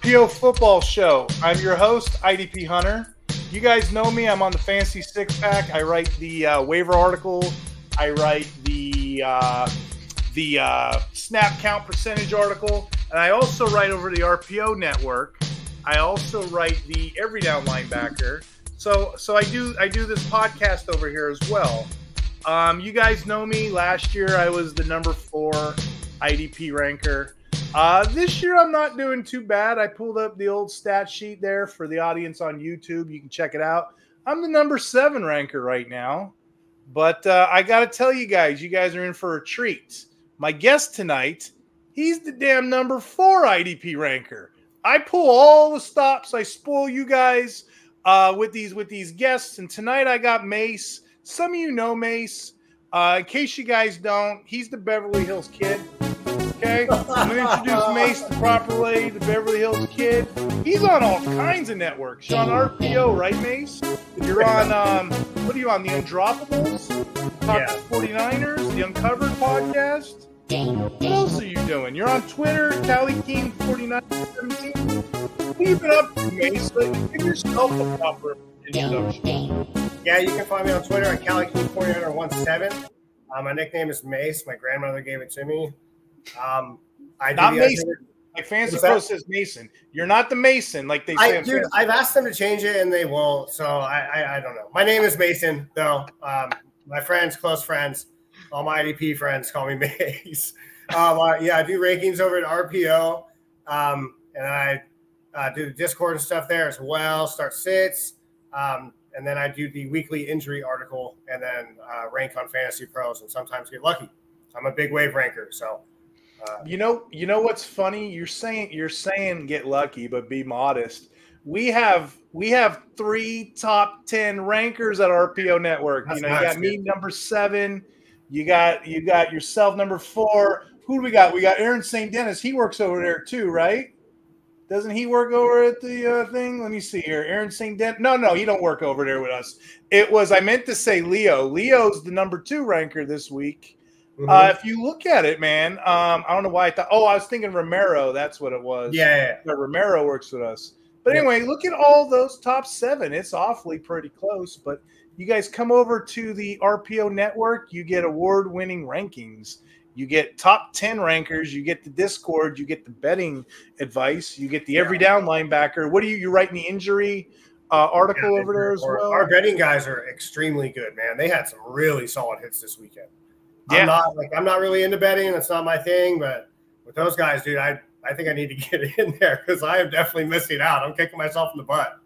RPO Football Show. I'm your host, IDP Hunter. You guys know me. I'm on the Fantasy Six Pack. I write the waiver article. I write the snap count percentage article, and I also write over the RPO network. I also write the every down linebacker. So I do this podcast over here as well. You guys know me. Last year I was the number 4 IDP ranker. This year I'm not doing too bad. I pulled up the old stat sheet there for the audience on YouTube. You can check it out. I'm the number 7 ranker right now. But I got to tell you guys are in for a treat. My guest tonight, he's the damn number 4 IDP ranker. I pull all the stops. I spoil you guys with these guests. And tonight I got Mase. Some of you know Mase. In case you guys don't, he's the Beverly Hills Kid. Okay? I'm going to introduce Mase the proper way, the Beverly Hills Kid. He's on all kinds of networks. You're on RPO, right, Mase? You're on, what are you on, the Undroppables? Talk to 49ers, the Uncovered podcast? What else are you doing? You're on Twitter, CaliKeen4917. What have you been up to, Mase? Give yourself a proper introduction. Yeah, you can find me on Twitter at CaliKeen4917. My nickname is Mase. My grandmother gave it to me. Not Mason. Like Fancy Pro says Mason. You're not the Mason like they say. Dude, I've asked them to change it and they won't. So I don't know. My name is Mason, though. My friends, close friends, all my IDP friends call me Mase. Yeah, I do rankings over at RPO. And I do the Discord and stuff there as well. Start sits. And then I do the weekly injury article and then rank on Fantasy Pros and sometimes get lucky. I'm a big wave ranker, so. You know what's funny? You're saying get lucky, but be modest. We have 3 top 10 rankers at RPO Network. That's you nice, got me number 7. You got yourself number 4. Who do we got? We got Aaron St. Dennis. He works over there too, right? Doesn't he work over at the thing? Let me see here. Aaron St. Dennis. No, he don't work over there with us. I meant to say Leo. Leo's the number 2 ranker this week. If you look at it, man, I don't know why I thought. Oh, I was thinking Romero. That's what it was. Yeah. But Romero works with us. But anyway, look at all those top 7. It's awfully pretty close. But you guys come over to the RPO network. You get award-winning rankings. You get top 10 rankers. You get the Discord. You get the betting advice. You get the every down linebacker. What are you writing the injury article over there as well? Our betting guys are extremely good, man. They had some really solid hits this weekend. Yeah. I'm not really into betting. That's not my thing. But with those guys, dude, I think I need to get in there because I am definitely missing out. I'm kicking myself in the butt.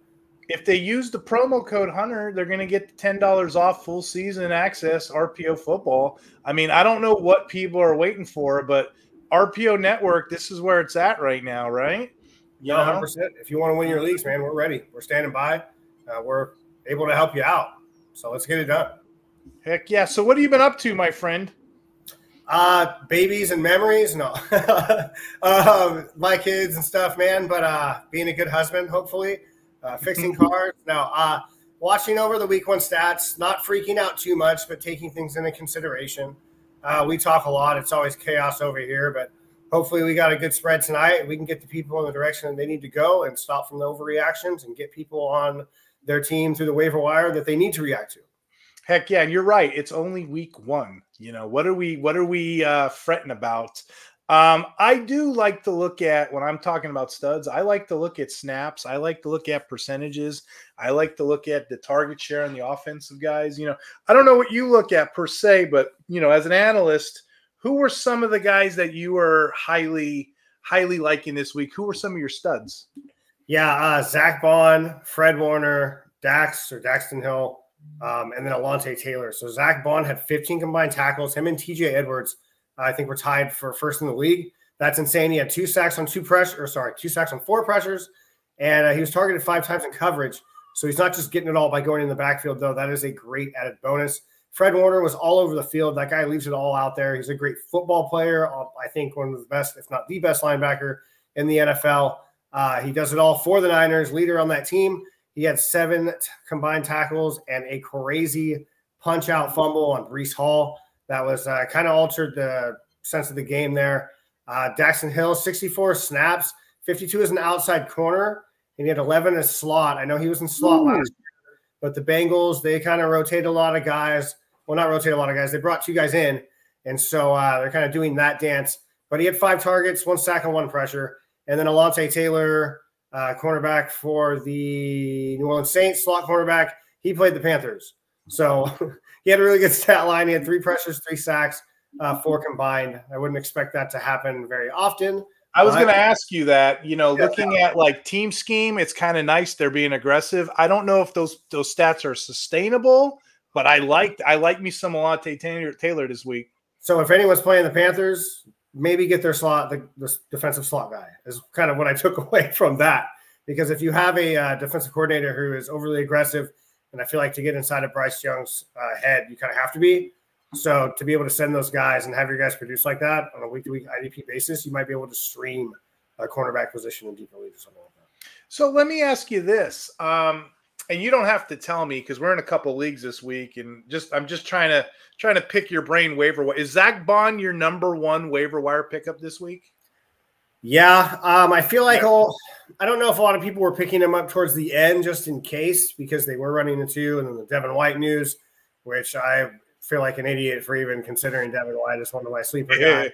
If they use the promo code Hunter, they're going to get $10 off full season access RPO football. I mean, I don't know what people are waiting for, but RPO Network, this is where it's at right now, right? You know? 100%. If you want to win your leagues, man, we're ready. We're standing by. We're able to help you out. So let's get it done. Heck yeah. So what have you been up to, my friend? Babies and memories. No, my kids and stuff, man, but, being a good husband, hopefully, fixing cars. No, watching over the week 1 stats, not freaking out too much, but taking things into consideration. We talk a lot. It's always chaos over here, but hopefully we got a good spread tonight. We can get the people in the direction they need to go and stop from the overreactions and get people on their team through the waiver wire that they need to react to. Heck yeah, and you're right. It's only week 1. You know, what are we fretting about? I do like to look at, when I'm talking about studs, I like to look at snaps. I like to look at percentages. I like to look at the target share on the offensive guys. You know, I don't know what you look at per se, but, you know, as an analyst, who were some of the guys that you were highly liking this week? Who were some of your studs? Yeah, Zach Bond, Fred Warner, Daxton Hill, and then Alontae Taylor. So Zach Bond had 15 combined tackles. Him and TJ Edwards, I think, were tied for first in the league. That's insane. He had 2 sacks on 2 sacks on 4 pressures, and he was targeted 5 times in coverage. So he's not just getting it all by going in the backfield, though. That is a great added bonus. Fred Warner was all over the field. That guy leaves it all out there. He's a great football player. I think one of the best, if not the best linebacker in the NFL. He does it all for the Niners, leader on that team. He had 7 combined tackles and a crazy punch-out fumble on Breece Hall. That was kind of altered the sense of the game there. Daxton Hill, 64 snaps, 52 is an outside corner, and he had 11 as slot. I know he was in slot last year, but the Bengals, they kind of rotate a lot of guys. Well, not rotate a lot of guys. They brought 2 guys in, and so they're kind of doing that dance. But he had 5 targets, 1 sack, and 1 pressure. And then Alontae Taylor, cornerback for the New Orleans Saints, slot cornerback, he played the Panthers. So he had a really good stat line. He had 3 pressures, 3 sacks, 4 combined. I wouldn't expect that to happen very often. I was going to ask you that, looking at like team scheme, it's kind of nice they're being aggressive. I don't know if those stats are sustainable, but I like me some Alontae Taylor this week. So if anyone's playing the Panthers, maybe get their slot, the defensive slot guy is kind of what I took away from that. Because if you have a defensive coordinator who is overly aggressive, and I feel like to get inside of Bryce Young's head, you kind of have to be. So to be able to send those guys and have your guys produce like that on a week-to-week IDP basis, you might be able to stream a cornerback position in deeper leagues or something like that. So let me ask you this, and you don't have to tell me because we're in a couple leagues this week, and I'm just trying to pick your brain waiver. Is Zach Bond your number 1 waiver wire pickup this week? Yeah, I feel like I don't know if a lot of people were picking him up towards the end just in case because they were running the 2, and then the Devin White news, which I feel like an idiot for even considering Devin White as one of my sleeper guys.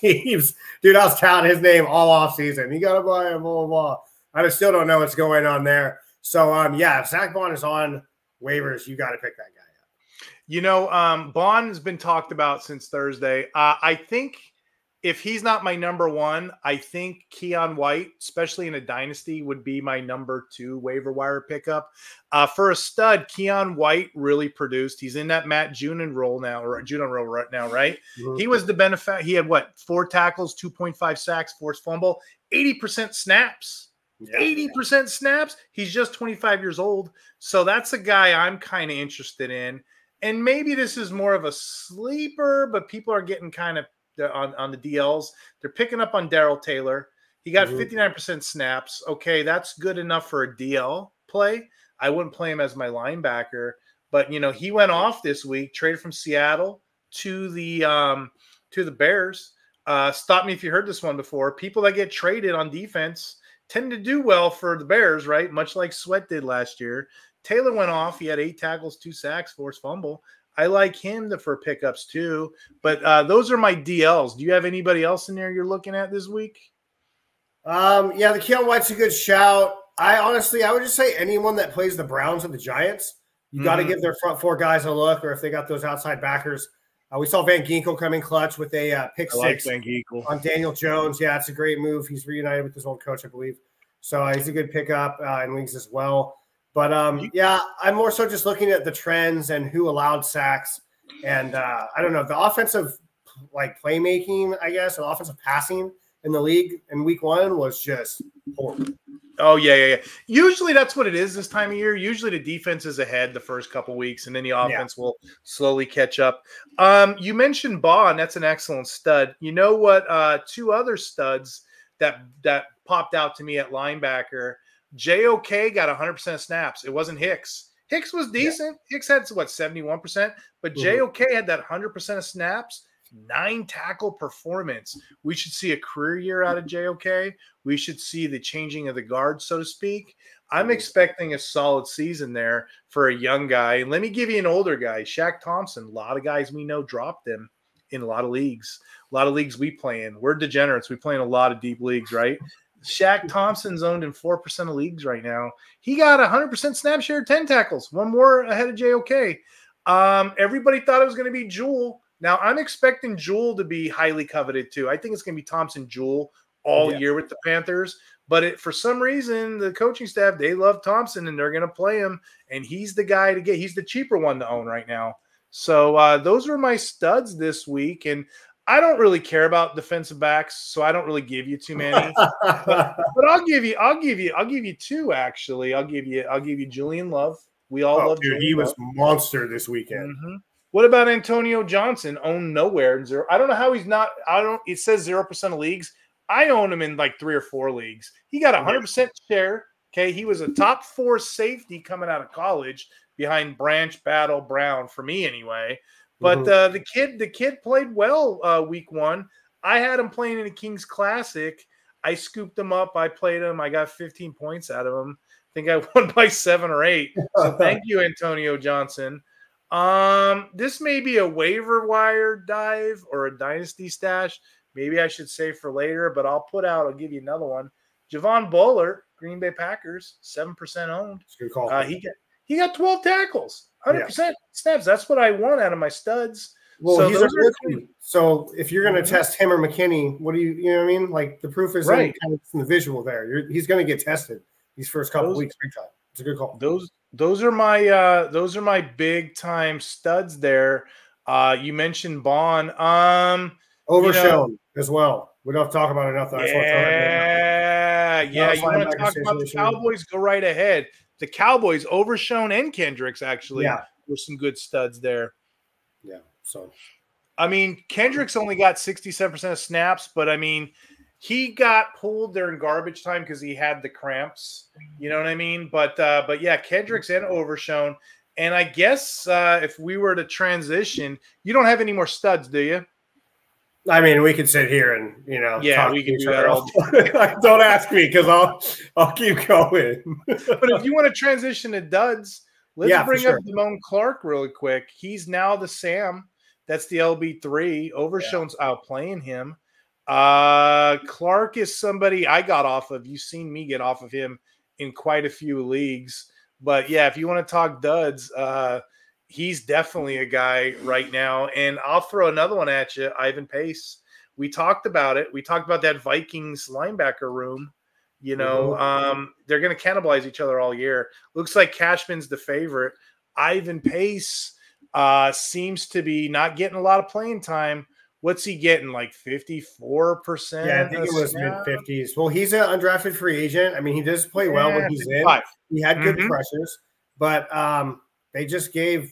Dude, I was touting his name all off season. You got to buy him, blah, blah, blah. I still don't know what's going on there. So, yeah, if Zach Bond is on waivers, you got to pick that guy up. Bond has been talked about since Thursday. I think if he's not my number 1, I think Keon White, especially in a dynasty, would be my number 2 waiver wire pickup. For a stud, Keon White really produced. He's in that Matt Judon role now, right now, right? Mm-hmm. He was the benefit. He had 4 tackles, 2.5 sacks, forced fumble, 80% snaps. Yeah. 80% snaps. He's just 25 years old. So that's a guy I'm kind of interested in. And maybe this is more of a sleeper, but people are getting kind of on the DLs. They're picking up on Darrell Taylor. He got 59% snaps. Okay, that's good enough for a DL play. I wouldn't play him as my linebacker, but he went off this week, traded from Seattle to the Bears. Stop me if you heard this one before. People that get traded on defense tend to do well for the Bears, right? Much like Sweat did last year. Taylor went off. He had 8 tackles, 2 sacks, forced fumble. I like him for pickups too, but those are my DLs. Do you have anybody else in there you're looking at this week? Yeah, the Keon White's a good shout. I would just say anyone that plays the Browns or the Giants, you got to give their front 4 guys a look, or if they got those outside backers. We saw Van Ginkel come in clutch with a pick 6 on Daniel Jones. Yeah, it's a great move. He's reunited with his old coach, I believe. So he's a good pickup in leagues as well. But, yeah, I'm more so just looking at the trends and who allowed sacks. And I don't know, the offensive playmaking, I guess, or offensive passing in the league in week 1 was just horrible. Oh, yeah. Usually that's what it is this time of year. Usually the defense is ahead the first couple weeks, and then the offense will slowly catch up. You mentioned Bond. That's an excellent stud. You know what? 2 other studs that popped out to me at linebacker. JOK got 100% of snaps. It wasn't Hicks. Hicks was decent. Yeah. Hicks had, 71%? But JOK had that 100% of snaps, 9 tackle performance. We should see a career year out of JOK. We should see the changing of the guard, so to speak. I'm expecting a solid season there for a young guy. And let me give you an older guy, Shaq Thompson. A lot of guys we know dropped him in a lot of leagues. A lot of leagues we play in. We're degenerates. We play in a lot of deep leagues, right? Shaq Thompson's owned in 4% of leagues right now. He got 100% snap share, 10 tackles, 1 more ahead of JOK. Everybody thought it was going to be Jewel. Now, I'm expecting Jewel to be highly coveted too. I think it's going to be Thompson Jewel all year with the Panthers. But for some reason, the coaching staff, they love Thompson, and they're going to play him. And he's the guy to get. He's the cheaper one to own right now. So those are my studs this week. And I don't really care about defensive backs, so I don't really give you too many. but I'll give you 2 actually. I'll give you Julian Love. We all love Julian. He was monster this weekend. What about Antonio Johnson? Owned nowhere. I don't know how he's not. It says 0% of leagues. I own him in 3 or 4 leagues. He got 100% share. Okay, he was a top 4 safety coming out of college behind Branch, Battle, Brown for me anyway. But the kid played well week 1. I had him playing in the Kings Classic. I scooped him up. I played him. I got 15 points out of him. I think I won by 7 or 8. So thank you, Antonio Johnson. This may be a waiver wire dive or a dynasty stash. Maybe I should save for later, but I'll give you another one. Javon Bowler, Green Bay Packers, 7% owned. Good call. He got 12 tackles, 100% snaps. That's what I want out of my studs. Well, so he's a rookie. So if you're going to test him or McKinney, you know what I mean? Like the proof is kind of in the visual there. He's going to get tested these first couple of weeks. Big time. It's a good call. Those are my big time studs there. You mentioned Bond. Overshown as well. We don't have to talk about it enough. Yeah. You want to talk about the Cowboys? Go right ahead. The Cowboys, Overshown and Kendricks actually were some good studs there. Yeah. So, I mean, Kendricks only got 67% of snaps, but I mean, he got pulled during garbage time because he had the cramps. You know what I mean? But yeah, Kendricks and Overshown. And I guess if we were to transition, you don't have any more studs, do you? I mean, we could sit here and we can do that all day. Don't ask me because I'll keep going. But if you want to transition to duds, let's bring up Damone Clark really quick. He's now the Sam. That's the LB3. Overshown's outplaying him. Clark is somebody I got off of. You've seen me get off of him in quite a few leagues. But yeah, if you want to talk duds, he's definitely a guy right now. And I'll throw another one at you, Ivan Pace. We talked about it. We talked about that Vikings linebacker room. They're going to cannibalize each other all year. Looks like Cashman's the favorite. Ivan Pace seems to be not getting a lot of playing time. What's he getting? Like 54%? Yeah, I think it was mid-50s. Well, he's an undrafted free agent. I mean, he does play well when he's 55. In. He had good pressures, but they just gave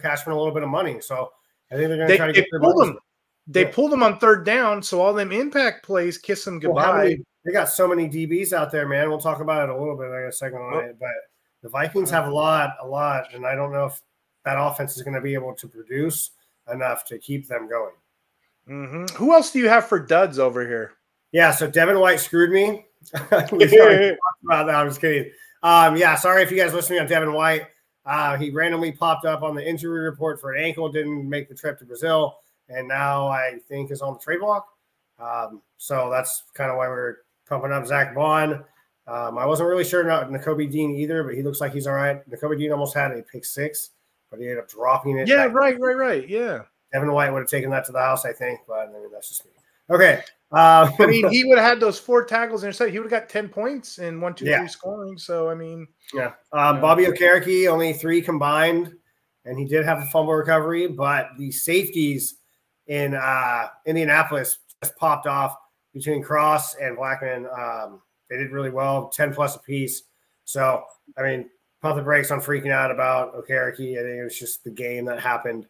Cashman a little bit of money. So I think they're going to try to get their money. They pulled him on third down, so all them impact plays kiss him goodbye. They got so many DBs out there, man. We'll talk about it a little bit. I got a second on it, but the Vikings have a lot, and I don't know if that offense is going to be able to produce enough to keep them going. Mm-hmm. Who else do you have for duds over here? Yeah, so Devin White screwed me. We talked about that. I'm just kidding. Sorry if you guys listening on Devin White. He randomly popped up on the injury report for an ankle, didn't make the trip to Brazil, and now I think is on the trade block. So that's kind of why we're pumping up Zach Vaughn. I wasn't really sure about Nakobe Dean either, but he looks like he's all right. Nakobe Dean almost had a pick 6, but he ended up dropping it. Yeah, right. Yeah. Devin White would have taken that to the house, I think, but I mean, that's just me. Okay. I mean, he would have had those 4 tackles and he would have got 10 points in 1, 2, 3 scoring. So, I mean. Yeah. Bobby Okereke, only 3 combined, and he did have a fumble recovery, but the safeties in Indianapolis just popped off between Cross and Blackman. They did really well, 10+ apiece. So, I mean, pump the brakes on freaking out about Okereke. I think it was just the game that happened.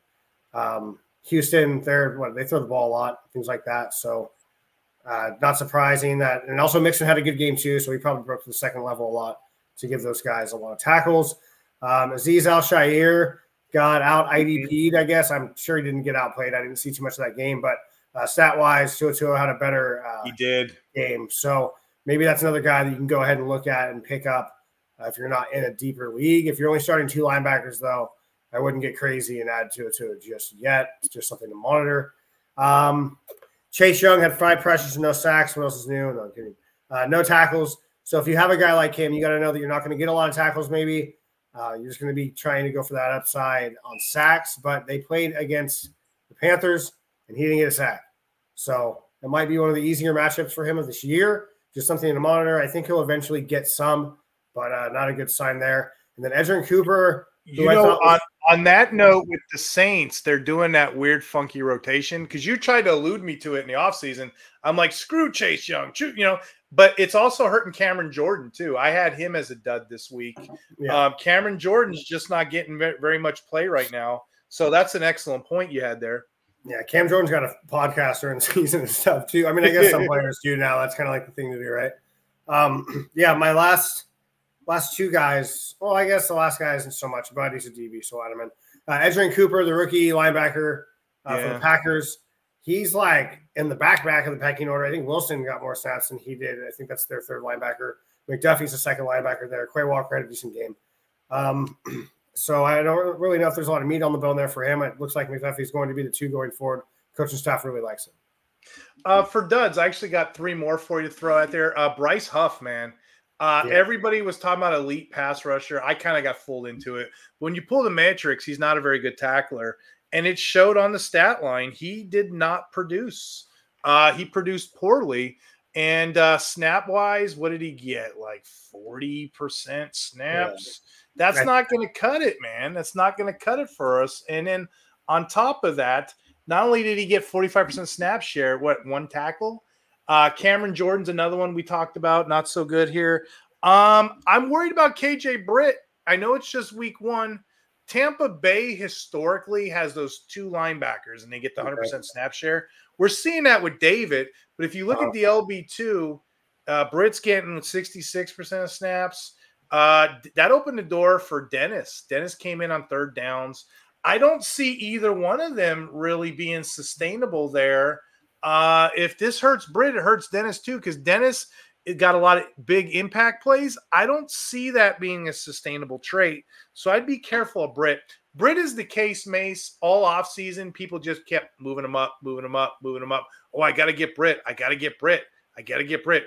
Houston, they throw the ball a lot, things like that. So not surprising that. And also Mixon had a good game too, so he probably broke to the second level a lot to give those guys a lot of tackles. Azeez Al-Shaair got out IDP'd, I guess. I'm sure he didn't get outplayed. I didn't see too much of that game, but stat-wise, Tua had a better game. So maybe that's another guy that you can go ahead and look at and pick up if you're not in a deeper league. If you're only starting 2 linebackers, though, I wouldn't get crazy and add Tua just yet. It's just something to monitor. Chase Young had 5 pressures and no sacks. What else is new? No, I'm kidding. No tackles. So if you have a guy like him, you got to know that you're not going to get a lot of tackles maybe. You're just going to be trying to go for that upside on sacks. But they played against the Panthers, and he didn't get a sack. So it might be one of the easier matchups for him of this year. Just something to monitor. I think he'll eventually get some, but not a good sign there. And then Edgerrin Cooper – on that note with the Saints, they're doing that weird, funky rotation because you tried to allude me to it in the offseason. I'm like, screw Chase Young, but it's also hurting Cameron Jordan too. I had him as a dud this week. Yeah. Cameron Jordan's just not getting very much play right now. So that's an excellent point you had there. Yeah, Cam Jordan's got a podcast during the season and stuff too. I mean, I guess some players do now. That's kind of like the thing to do, right? My last 2 guys. Well, I guess the last guy isn't so much, but he's a DB, so Adamant. Edgerrin Cooper, the rookie linebacker for the Packers. He's like in the back of the pecking order. I think Wilson got more snaps than he did. I think that's their third linebacker. McDuffie's the second linebacker there. Quay Walker had a decent game. So I don't really know if there's a lot of meat on the bone there for him. It looks like McDuffie's going to be the 2 going forward. Coaching staff really likes him. For duds, I actually got 3 more for you to throw out there. Bryce Huff, man. Everybody was talking about elite pass rusher. I kind of got fooled into it. When you pull the matrix, he's not a very good tackler. And it showed on the stat line. He did not produce. He produced poorly. And snap-wise, what did he get? Like 40% snaps? Yeah. That's not going to cut it, man. That's not going to cut it for us. And then on top of that, not only did he get 45% snap share, 1 tackle? Cameron Jordan's another one we talked about. Not so good here. I'm worried about KJ Britt. I know it's just week 1. Tampa Bay historically has those 2 linebackers, and they get the 100% snap share. We're seeing that with David, but if you look at the LB2, Britt's getting 66% of snaps. That opened the door for Dennis. Dennis came in on 3rd downs. I don't see either one of them really being sustainable there. If this hurts Britt, it hurts Dennis too, because Dennis got a lot of big impact plays. I don't see that being a sustainable trait. So I'd be careful of Britt. Britt is the case, Mase, all offseason. People just kept moving him up. Oh, I got to get Britt. I got to get Britt.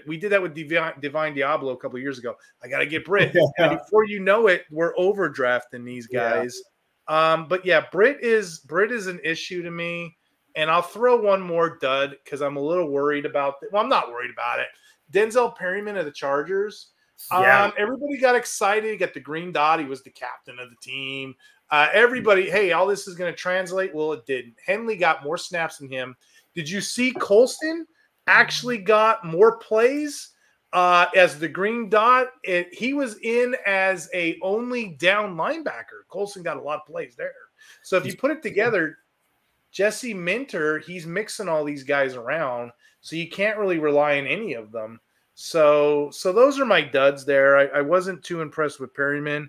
We did that with Divine Diablo a couple of years ago. I got to get Britt. And before you know it, we're overdrafting these guys. But yeah, Britt is an issue to me. And I'll throw one more dud because I'm a little worried about – well, I'm not worried about it. Denzel Perryman of the Chargers. Everybody got excited. He got the green dot. He was the captain of the team. Everybody, hey, all this is going to translate. Well, it didn't. Henley got more snaps than him. Did you see Colston actually got more plays as the green dot? He was in as a only down linebacker. Colston got a lot of plays there. So if you put it together, Jesse Minter, he's mixing all these guys around, so you can't really rely on any of them. So those are my duds there. I wasn't too impressed with Perryman.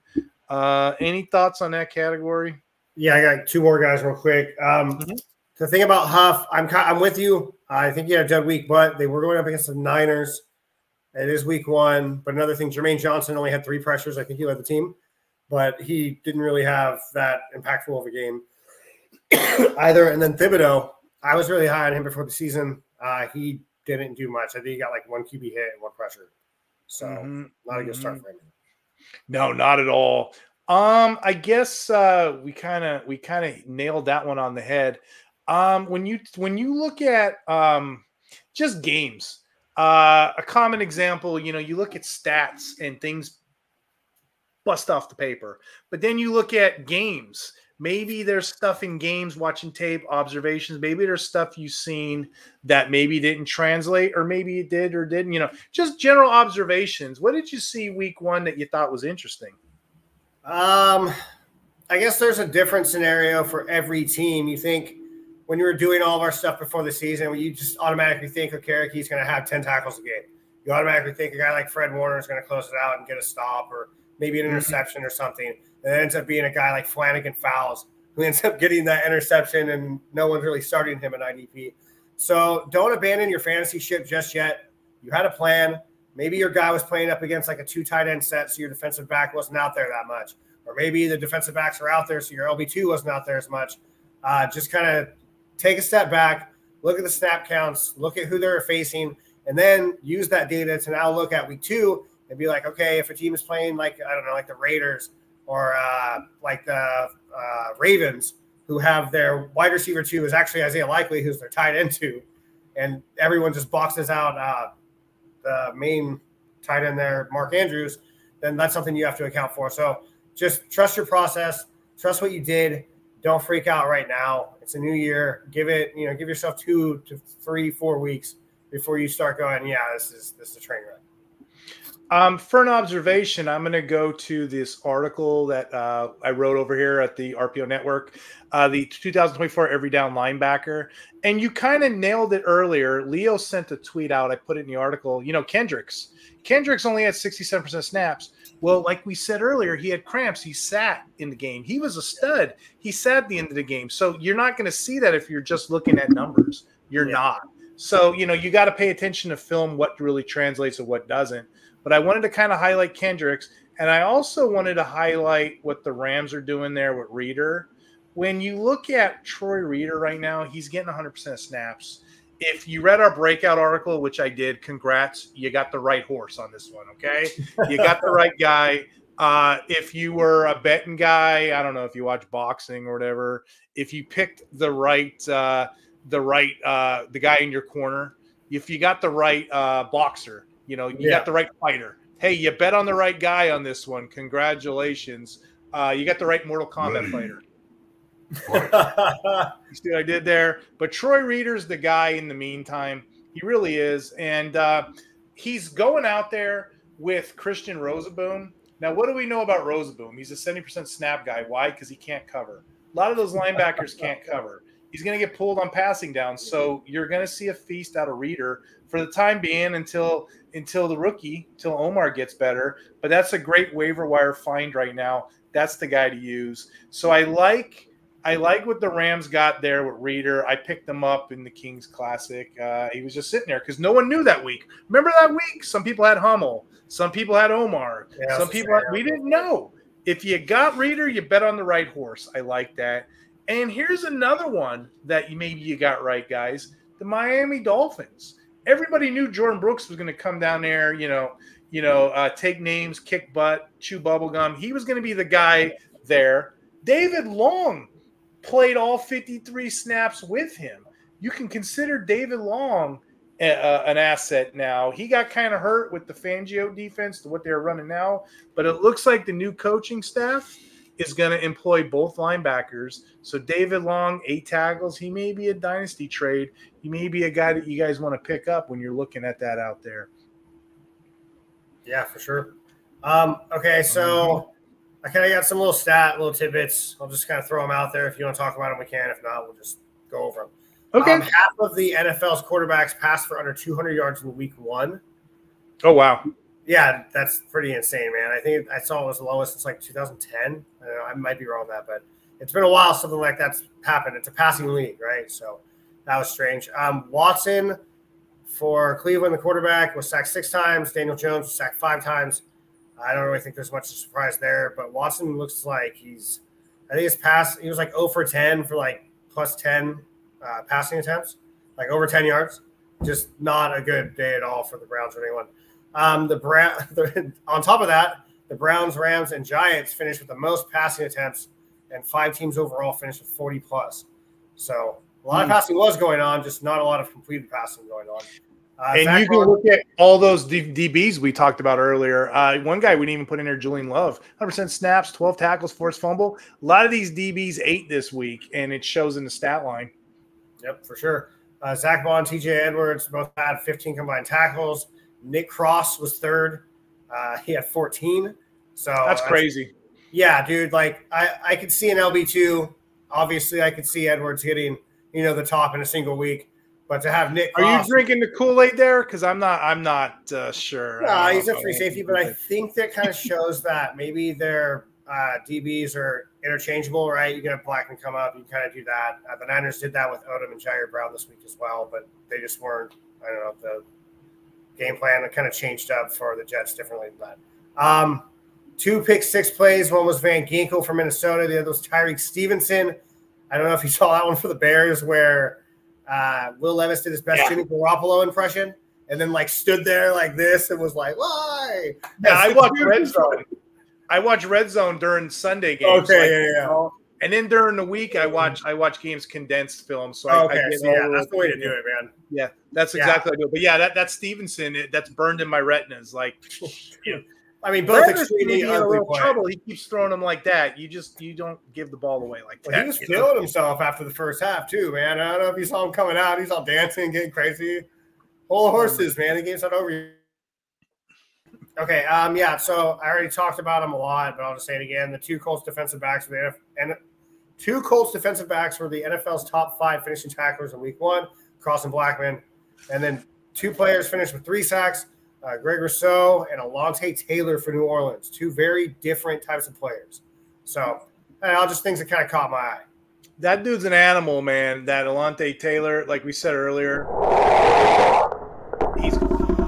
Any thoughts on that category? Yeah, I got 2 more guys real quick. The thing about Huff, I'm with you. I think he had a dead week, but they were going up against the Niners. It is week 1. But another thing, Jermaine Johnson only had 3 pressures. I think he led the team, but he didn't really have that impactful of a game either. And then Thibodeau, I was really high on him before the season. He didn't do much. I think he got like 1 QB hit and 1 pressure. So not a good start for him. No, not at all. I guess we kind of nailed that one on the head. When you look at just games, a common example, you look at stats and things bust off the paper, but then you look at games. Maybe there's stuff in games, watching tape, observations. Maybe there's stuff you've seen that maybe didn't translate, or maybe it did or didn't. Just general observations. What did you see week 1 that you thought was interesting? I guess there's a different scenario for every team. You think when you were doing all of our stuff before the season, you just automatically think, okay, he's going to have 10 tackles a game. You automatically think a guy like Fred Warner is going to close it out and get a stop, or maybe an interception or something. And it ends up being a guy like Flanagan Fowles, who ends up getting that interception, and no one's really starting him in IDP. So don't abandon your fantasy ship just yet. You had a plan. Maybe your guy was playing up against like a 2 tight end set, so your defensive back wasn't out there that much. Or maybe the defensive backs are out there, so your LB2 wasn't out there as much. Just kind of take a step back, look at the snap counts, look at who they're facing, and then use that data to now look at week 2 and be like, okay, if a team is playing like, I don't know, like the Raiders or like the Ravens, who have their wide receiver 2 is actually Isaiah Likely, who's their tight end 2, and everyone just boxes out the main tight end there, Mark Andrews, then that's something you have to account for. So just trust your process, trust what you did. Don't freak out right now. It's a new year. Give yourself 2 to 3, 4 weeks before you start going, yeah, this is a train wreck. For an observation, I'm going to go to this article that I wrote over here at the RPO Network, the 2024 Every Down Linebacker. And you kind of nailed it earlier. Leo sent a tweet out. I put it in the article. Kendricks only had 67% snaps. Well, like we said earlier, he had cramps. He sat in the game. He was a stud. He sat at the end of the game. So you're not going to see that if you're just looking at numbers. You're not. So, you got to pay attention to film, what really translates and what doesn't. But I wanted to kind of highlight Kendricks, and I also wanted to highlight what the Rams are doing there with Reader. When you look at Troy Reader right now, he's getting 100% of snaps. If you read our breakout article, which I did, congrats, you got the right horse on this one, okay? You got the right guy. If you were a betting guy, I don't know if you watch boxing or whatever, if you picked the guy in your corner, if you got the right boxer, you got the right fighter. Hey, you bet on the right guy on this one. Congratulations. You got the right Mortal Kombat fighter. You see what I did there? But Troy Reader's the guy in the meantime. He really is. And he's going out there with Christian Rozeboom. Now, what do we know about Rozeboom? He's a 70% snap guy. Why? Because he can't cover. A lot of those linebackers can't cover. He's going to get pulled on passing down. So you're going to see a feast out of Reader for the time being until the rookie, until Omar gets better. But that's a great waiver wire find right now. That's the guy to use. So I like what the Rams got there with Reader. I picked him up in the Kings Classic. He was just sitting there because no one knew that week. Remember that week? Some people had Hummel. Some people had Omar. Yeah, some people we didn't know. If you got Reader, you bet on the right horse. I like that. And here's another one that maybe you got right, guys. The Miami Dolphins. Everybody knew Jordan Brooks was going to come down there, take names, kick butt, chew bubblegum. He was going to be the guy there. David Long played all 53 snaps with him. You can consider David Long an asset now. He got kind of hurt with the Fangio defense to what they're running now, but it looks like the new coaching staff is going to employ both linebackers. So David Long, 8 tackles, he may be a dynasty trade. He may be a guy that you guys want to pick up when you're looking at that out there. Yeah, for sure. Okay, so I kind of got some little tidbits. I'll just kind of throw them out there. If you want to talk about them, we can. If not, we'll just go over them. Okay. Half of the NFL's quarterbacks passed for under 200 yards in week 1. Oh, wow. Yeah, that's pretty insane, man. I think I saw it was the lowest since like 2010. I don't know, I might be wrong on that, but it's been a while something like that's happened. It's a passing league, right? So that was strange. Watson for Cleveland, the quarterback, was sacked 6 times. Daniel Jones was sacked 5 times. I don't really think there's much surprise there, but Watson looks like he was like 0 for 10 for like plus 10 passing attempts, like over 10 yards. Just not a good day at all for the Browns or anyone. On top of that, the Browns, Rams, and Giants finished with the most passing attempts, and 5 teams overall finished with 40 plus. So a lot of passing was going on, just not a lot of completed passing going on. And you can look at all those DBs we talked about earlier. One guy we didn't even put in there, Julian Love, 100% snaps, 12 tackles, forced fumble. A lot of these DBs ate this week, and it shows in the stat line. Yep, for sure. Zach Bond, TJ Edwards both had 15 combined tackles. Nick Cross was 3rd. He had 14. So that's crazy. Yeah, dude. Like I could see an LB2. Obviously, I could see Edwards hitting, the top in a single week. But to have Nick Cross, are you drinking the Kool-Aid there? Because I'm not sure. No, he's a free safety, but I think that kind of shows that maybe their DBs are interchangeable, right? You can have Blackman come up, you can kind of do that. The Niners did that with Odom and Jair Brown this week as well, but they just weren't. I don't know, the game plan kind of changed up for the Jets differently than that. 2 pick-6 plays. One was Van Ginkel from Minnesota. The other was Tyreek Stevenson. I don't know if you saw that one for the Bears where Will Levis did his best Jimmy Garoppolo impression and then stood there like this and was like, why? Yeah, I watched Red Zone. I watch Red Zone during Sunday games. Okay, yeah. And then during the week, I watch games condensed film. So that's the way to do it, man. Yeah, that's exactly what I do. But yeah, that's Stevenson. That's burned in my retinas. I mean, both extremely ugly trouble. He keeps throwing them like that. You don't give the ball away like that. He was killing himself after the first half too, man. I don't know if you saw him coming out. He's all dancing, getting crazy. Whole horses, man. The game's not over yet. Okay, yeah. So I already talked about him a lot, but I'll just say it again. The 2 Colts defensive backs were the NFL's top 5 finishing tacklers in Week 1, Cross and Blackman, and then 2 players finished with 3 sacks. Greg Rousseau and Alontae Taylor for New Orleans, 2 very different types of players. So, all just things that kind of caught my eye. That dude's an animal, man. That Alontae Taylor, like we said earlier,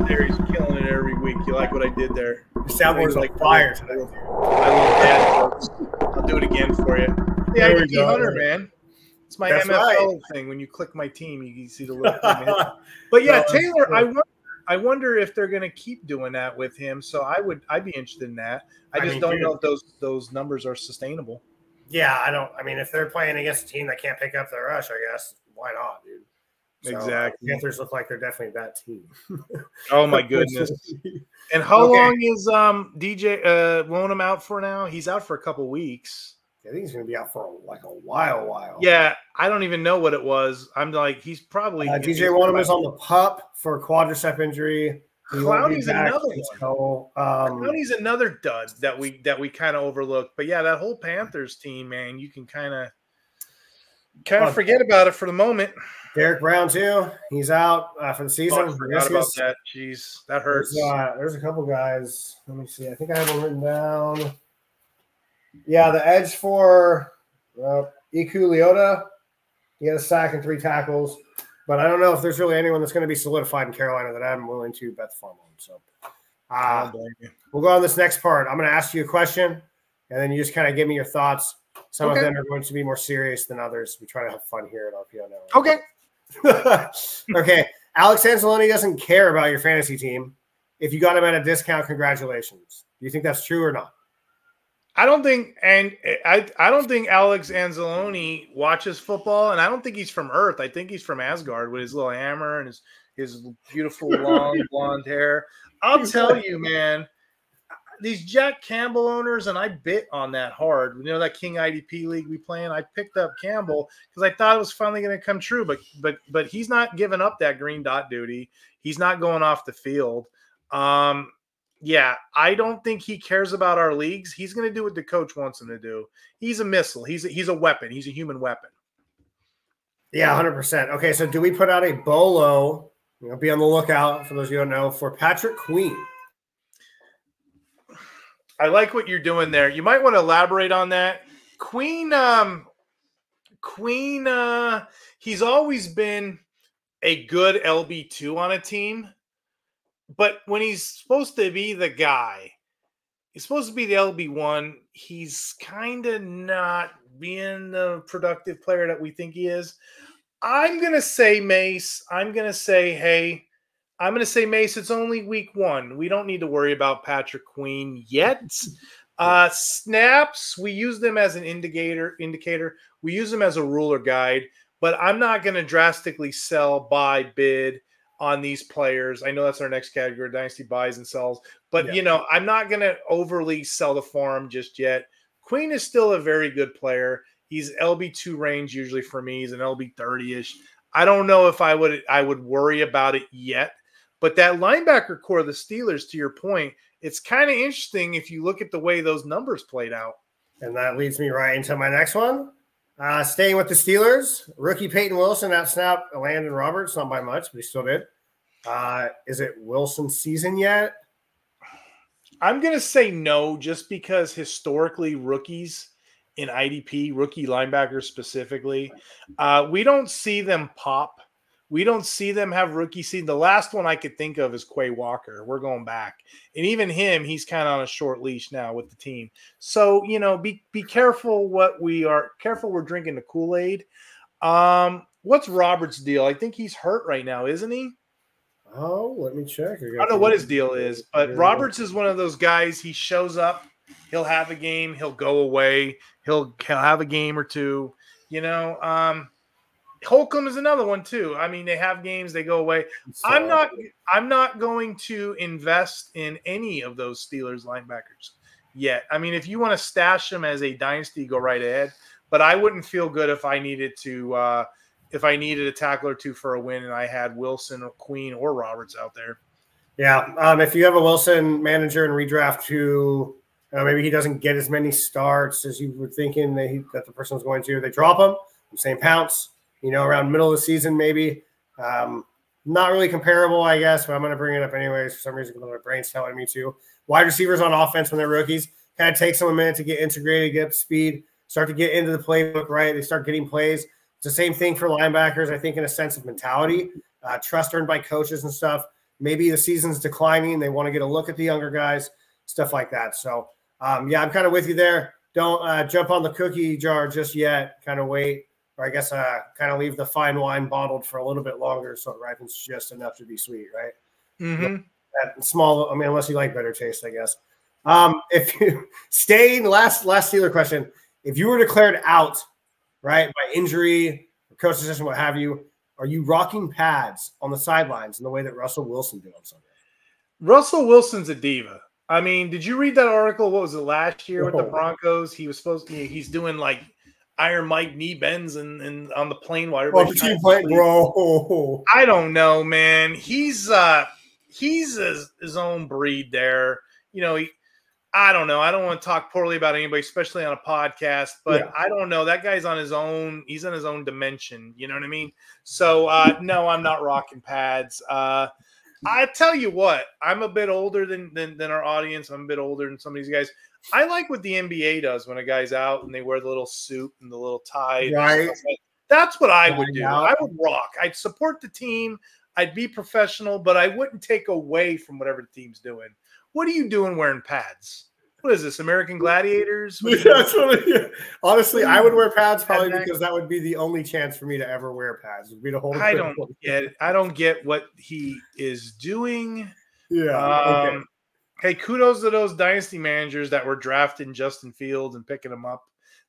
there. He's killing it every week. You like what I did there? The soundboard's like fire tonight. I love that, folks. I'll do it again for you. The IDP Hunter, man. It's my MFL thing. When you click my team, you see the little thing. But yeah, Taylor, I wonder if they're going to keep doing that with him. So I'd be interested in that. I just don't know if those numbers are sustainable. Yeah, I mean, if they're playing against a team that can't pick up their rush, I guess why not, dude? So, exactly. Panthers look like they're definitely that team. Oh my goodness! And how long is DJ loan him out for now? He's out for a couple weeks. I think he's going to be out for like a while. Yeah, I don't even know what it was. I'm like, he's probably DJ Wonham is on the pup for a quadricep injury. Clowney's another one. Clowney's another dud that we kind of overlooked. But yeah, that whole Panthers team, man, you can kind of forget about it for the moment. Derek Brown too. He's out for the season. I forgot about that. Jeez, that hurts. There's a couple guys. Let me see. I think I have them written down. Yeah, the edge for Iku Leota. He had a sack and 3 tackles. But I don't know if there's really anyone that's going to be solidified in Carolina that I'm willing to bet the farm on. So we'll go on this next part. I'm going to ask you a question, and then you just kind of give me your thoughts. Some of them are going to be more serious than others. We try to have fun here at RPO now. Okay. Okay. Alex Anzalone doesn't care about your fantasy team. If you got him at a discount, congratulations. Do you think that's true or not? I don't think Alex Anzalone watches football, and I don't think he's from Earth. I think he's from Asgard with his little hammer and his beautiful long blonde hair. I'll tell you, man, these Jack Campbell owners, and I bit on that hard. You know that King IDP league we play in? I picked up Campbell because I thought it was finally going to come true, but he's not giving up that green dot duty. He's not going off the field. Yeah, I don't think he cares about our leagues. He's going to do what the coach wants him to do. He's a missile. He's a weapon. He's a human weapon. Yeah, 100%. Okay, so do we put out a bolo? Be on the lookout, for those you don't know, for Patrick Queen. I like what you're doing there. You might want to elaborate on that. Queen, he's always been a good LB2 on a team. But when he's supposed to be the guy, he's supposed to be the LB1, he's kind of not being the productive player that we think he is. I'm going to say Mase. I'm going to say Mase, it's only week 1. We don't need to worry about Patrick Queen yet. Snaps, we use them as an indicator. We use them as a ruler guide. But I'm not going to drastically sell, buy, bid on these players. I know that's our next category, dynasty buys and sells. But, I'm not going to overly sell the farm just yet. Queen is still a very good player. He's LB2 range usually for me. He's an LB 30-ish. I don't know if I would worry about it yet. But that linebacker core of the Steelers, to your point, it's kind of interesting if you look at the way those numbers played out. And that leads me right into my next one. Staying with the Steelers, rookie Peyton Wilson out-snapped Landon Roberts, not by much, but he still did. Is it Wilson's season yet? I'm going to say no, just because historically rookies in IDP, rookie linebackers specifically, we don't see them pop. We don't see them have rookie season. The last one I could think of is Quay Walker. We're going back. And even him, he's kind of on a short leash now with the team. So, be careful careful we're drinking the Kool-Aid. What's Roberts' deal? I think he's hurt right now, isn't he? Oh, let me check. I don't know what his deal is, but Roberts is one of those guys. He shows up, he'll have a game, he'll go away, he'll have a game or two. Holcomb is another one too. I mean, they have games, they go away. I'm not going to invest in any of those Steelers linebackers yet. I mean, if you want to stash them as a dynasty, go right ahead. But I wouldn't feel good if I needed to. If I needed a tackle or two for a win and I had Wilson or Queen or Roberts out there. Yeah. If you have a Wilson manager and redraft who maybe he doesn't get as many starts as you were thinking that the person was going to, they drop him, same pounce, around middle of the season maybe. Not really comparable, I guess, but I'm going to bring it up anyways. For some reason, my brain's telling me to. Wide receivers on offense when they're rookies kind of takes them a minute to get integrated, get up to speed, start to get into the playbook, right? They start getting plays. It's the same thing for linebackers, I think, in a sense of mentality, trust earned by coaches and stuff. maybe the season's declining. They want to get a look at the younger guys, stuff like that. So, yeah, I'm kind of with you there. Don't jump on the cookie jar just yet. Kind of wait, or I guess kind of leave the fine wine bottled for a little bit longer so it ripens just enough to be sweet, right? Mm-hmm. That small, I mean, unless you like better taste, I guess. If you last Steeler question, if you were declared out, right, by injury, or coach decision, what have you, are you rocking pads on the sidelines in the way that Russell Wilson did on Sunday? Russell Wilson's a diva. I mean, did you read that article? What was it last year with the Broncos? He was supposed to, he's doing like Iron Mike knee bends and on the plane while everybody's trying to sleep. Bro. I don't know, man. He's his own breed there. You know, I don't know. I don't want to talk poorly about anybody, especially on a podcast, but yeah. I don't know. That guy's on his own. He's in his own dimension. You know what I mean? So, no, I'm not rocking pads. I tell you what, I'm a bit older than our audience. I'm a bit older than some of these guys. I like what the NBA does when a guy's out and they wear the little suit and the little tie. Right. That's what I would do. I would rock. I'd support the team. I'd be professional, but I wouldn't take away from whatever the team's doing. What are you doing wearing pads? What is this, American Gladiators? Honestly, I would wear pads probably because that would be the only chance for me to ever wear pads. Would be to hold. I don't get it. I don't get what he is doing. Yeah. Okay. Hey, kudos to those dynasty managers that were drafting Justin Fields and picking him up.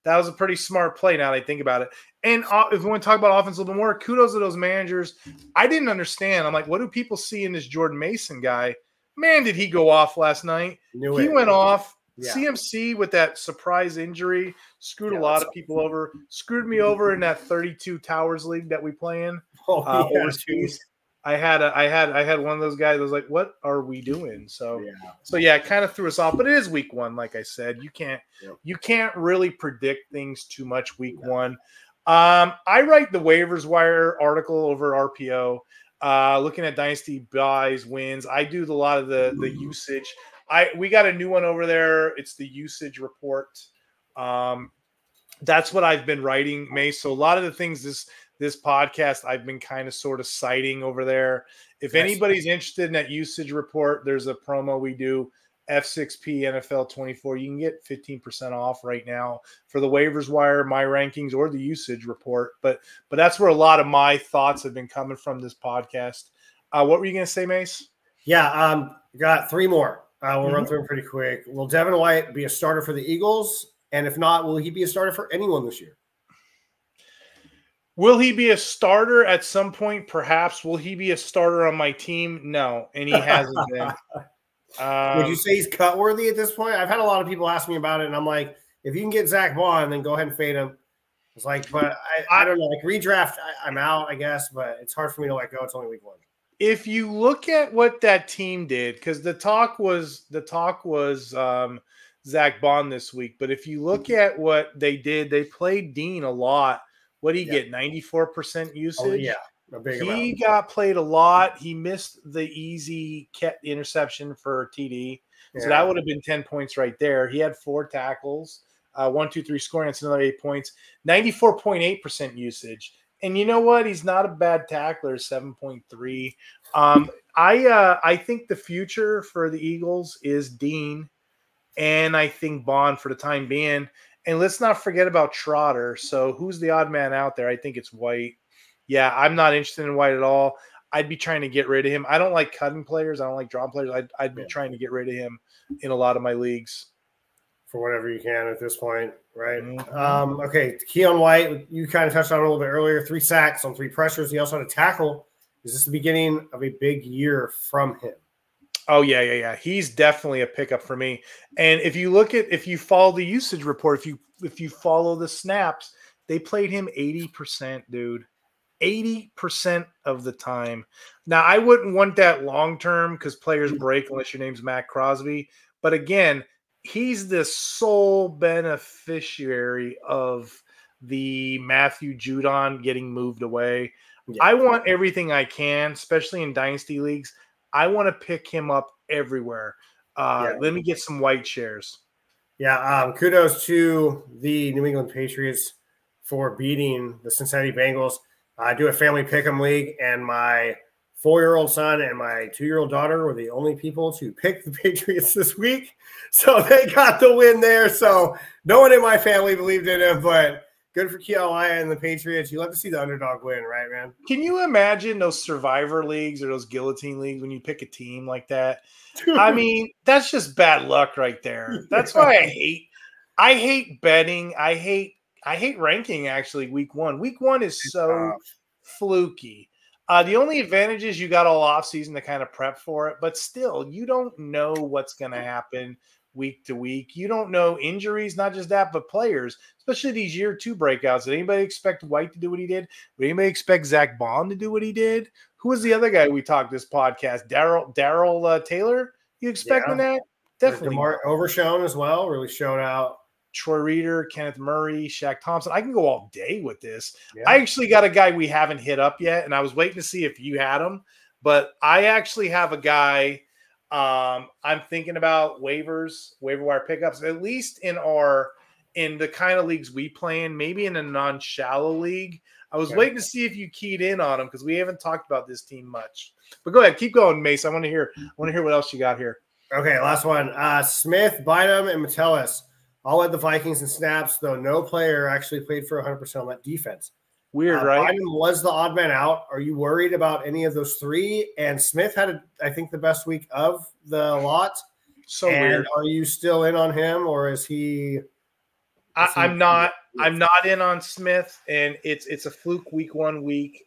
That was a pretty smart play now that I think about it. And if we want to talk about offense a little bit more, kudos to those managers. I didn't understand. I'm like, what do people see in this Jordan Mason guy? Man, did he go off last night? He went off. Yeah. CMC with that surprise injury screwed a lot of people over. Screwed me over in that 32 Towers league that we play in overseas. I had one of those guys that was like, "What are we doing?" So it kind of threw us off. But it is week one, like I said. You can't really predict things too much week one. I write the waivers wire article over RPO, looking at dynasty buys, wins. I do a lot of the usage. We got a new one over there. It's the usage report. That's what I've been writing, Mase. So a lot of the things this podcast I've been kind of sort of citing over there. If anybody's interested in that usage report, there's a promo we do, F6P NFL 24. You can get 15% off right now for the waivers wire, my rankings, or the usage report. But that's where a lot of my thoughts have been coming from this podcast. What were you going to say, Mase? Yeah, got three more. We'll run through them pretty quick. Will Devin White be a starter for the Eagles? And if not, will he be a starter for anyone this year? Will he be a starter at some point? Perhaps. Will he be a starter on my team? No, and he hasn't been. Would you say he's cut worthy at this point? I've had a lot of people ask me about it, and I'm like, if you can get Zach Vaughn, then go ahead and fade him. It's like, but I don't know. Like redraft, I'm out, I guess, but it's hard for me to let go. It's only week one. If you look at what that team did, because the talk was Zach Bond this week, but if you look at what they did, they played Dean a lot. What did he get? 94% usage. Oh, yeah, a big amount. He got played a lot. He missed the easy interception for TD, so that would have been 10 points right there. He had 4 tackles, 1, 2, 3 scoring. That's another 8 points. 94.8% usage. And you know what? He's not a bad tackler, 7.3. I think the future for the Eagles is Dean, and I think Bond for the time being. And let's not forget about Trotter. So who's the odd man out there? I think it's White. Yeah, I'm not interested in White at all. I'd be trying to get rid of him. I don't like cutting players. I don't like drawing players. I'd be trying to get rid of him in a lot of my leagues. For whatever you can at this point, right? Okay, Keon White, you kind of touched on it a little bit earlier. 3 sacks on 3 pressures. He also had a tackle. Is this the beginning of a big year from him? Oh, yeah. He's definitely a pickup for me. And if you follow the usage report, if you follow the snaps, they played him 80%, dude. 80% of the time. Now, I wouldn't want that long-term because players break unless your name's Matt Crosby. But again, he's the sole beneficiary of the Matthew Judon getting moved away. Yeah. I want everything I can, especially in dynasty leagues. I want to pick him up everywhere. Let me get some White shares. Yeah, kudos to the New England Patriots for beating the Cincinnati Bengals. I do a family pick'em league, and my 4-year-old son and my 2-year-old daughter were the only people to pick the Patriots this week. So they got the win there. So no one in my family believed in him, but good for Kiawaya and the Patriots. You love to see the underdog win, right, man? Can you imagine those survivor leagues or those guillotine leagues when you pick a team like that? I mean, that's just bad luck right there. That's why I hate betting. I hate ranking actually week one. Week one is so fluky. The only advantage is you got all off season to kind of prep for it, but still, you don't know what's going to happen week to week. You don't know injuries, not just that, but players, especially these year two breakouts. Did anybody expect White to do what he did? Did anybody expect Zach Bond to do what he did? Who was the other guy we talked this podcast? Daryl Taylor? You expecting that? Definitely. Overshown as well, really showed out. Troy Reader, Kenneth Murray, Shaq Thompson. I can go all day with this. Yeah. I actually got a guy we haven't hit up yet, and I was waiting to see if you had him. But I actually have a guy I'm thinking about waiver wire pickups, at least in the kind of leagues we play in, maybe in a non-shallow league. I was waiting to see if you keyed in on him because we haven't talked about this team much. But go ahead, keep going, Mase. I want to hear what else you got here. Okay, last one. Smith, Bynum, and Metellus all led the Vikings in snaps, though no player actually played for 100% on that defense. Weird, right? Bynum was the odd man out. Are you worried about any of those three? And Smith had, I think, the best week of the lot. So weird. Are you still in on him, or is he? I'm not in on Smith, and it's a fluke week 1 week.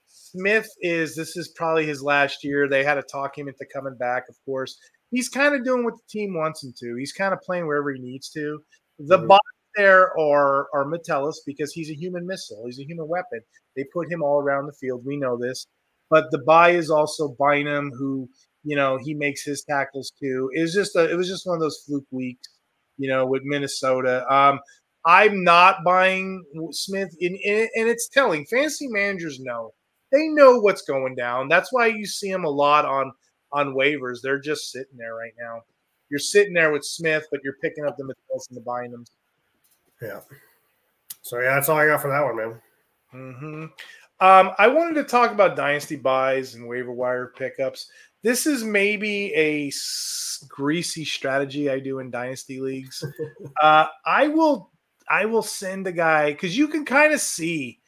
Smith this is probably his last year. They had to talk him into coming back, of course. He's kind of doing what the team wants him to. He's kind of playing wherever he needs to. The bottom there are Metellus because he's a human missile. He's a human weapon. They put him all around the field. We know this. But the buy is also Bynum, who, he makes his tackles too. It was just one of those fluke weeks, with Minnesota. I'm not buying Smith, and it's telling. Fantasy managers know. They know what's going down. That's why you see him a lot on waivers. They're just sitting there right now. You're sitting there with Smith, but you're picking up the Metellus and the Bynums. Yeah. So, that's all I got for that one, man. Mm-hmm. I wanted to talk about dynasty buys and waiver wire pickups. This is maybe a greasy strategy I do in dynasty leagues. I will send a guy because you can kind of see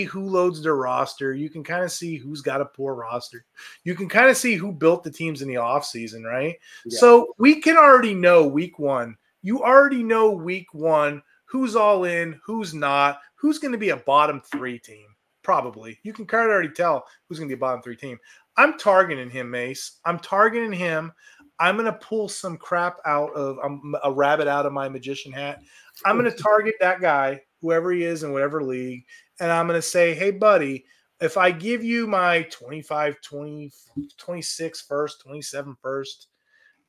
who loads their roster. You can kind of see who's got a poor roster. You can kind of see who built the teams in the offseason, right? Yeah. So we can already know week one. You already know week one who's all in, who's not, who's going to be a bottom 3 team. Probably. You can kind of already tell who's going to be a bottom 3 team. I'm targeting him, Mase. I'm targeting him. I'm going to pull some crap out of a rabbit out of my magician hat. I'm going to target that guy, whoever he is in whatever league, and I'm going to say, hey, buddy, if I give you my 25, 20, 26 first, 27 first,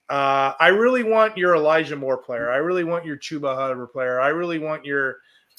I really want your Elijah Moore player. I really want your Chuba Hubbard player. I really want your,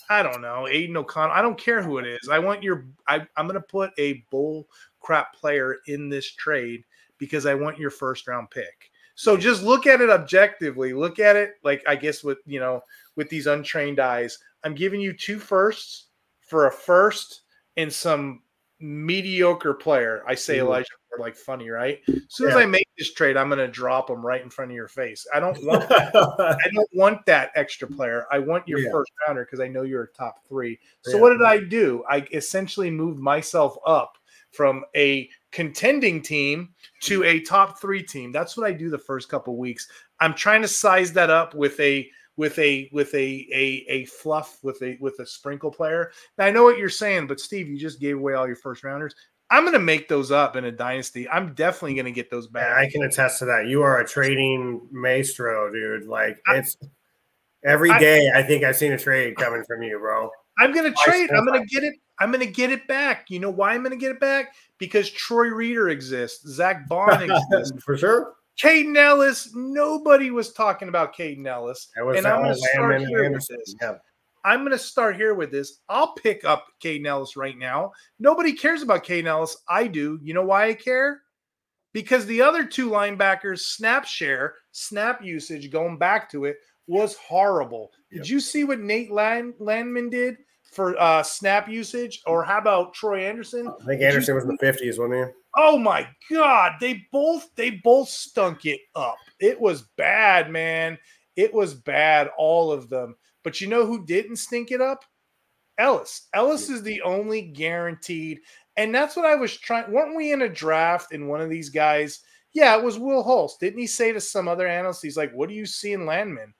I don't know, Aidan O'Connell. I don't care who it is. I want I'm going to put a bull crap player in this trade because I want your first round pick. So just look at it objectively. Look at it like, I guess with these untrained eyes. I'm giving you 2 firsts for a first and some mediocre player. I say Elijah Moore like funny, right? As soon as I make this trade, I'm going to drop him right in front of your face. I don't want that. I don't want that extra player. I want your first rounder because I know you're a top 3. So what did I do? I essentially moved myself up from a contending team to a top 3 team. That's what I do the first couple weeks. I'm trying to size that up with a fluff with a sprinkle player. Now I know what you're saying, but Steve, you just gave away all your first rounders. I'm going to make those up in a dynasty. I'm definitely going to get those back. I can attest to that. You are a trading maestro, dude. Like it's every day. I think I've seen a trade coming from you, bro. I'm going to trade. I'm going to get it. I'm going to get it back. You know why I'm going to get it back? Because Troy Reader exists. Zach Bond exists. For sure. Caden Ellis, nobody was talking about Caden Ellis. And I'm going to start here with this. Yeah. I'm going to start here with this. I'll pick up Caden Ellis right now. Nobody cares about Caden Ellis. I do. You know why I care? Because the other 2 linebackers, snap usage, going back to it, was horrible. Did you see what Nate Landman did? for snap usage? Or how about Troy Anderson? I think Anderson was in the 50s, wasn't he? Oh my God. They both stunk it up. It was bad, man. It was bad, all of them. But you know who didn't stink it up? Ellis. Ellis is the only guaranteed. And that's what I was trying. Weren't we in a draft in one of these guys? Yeah, it was Will Hulse. Didn't he say to some other analyst, he's like, what do you see in Landman?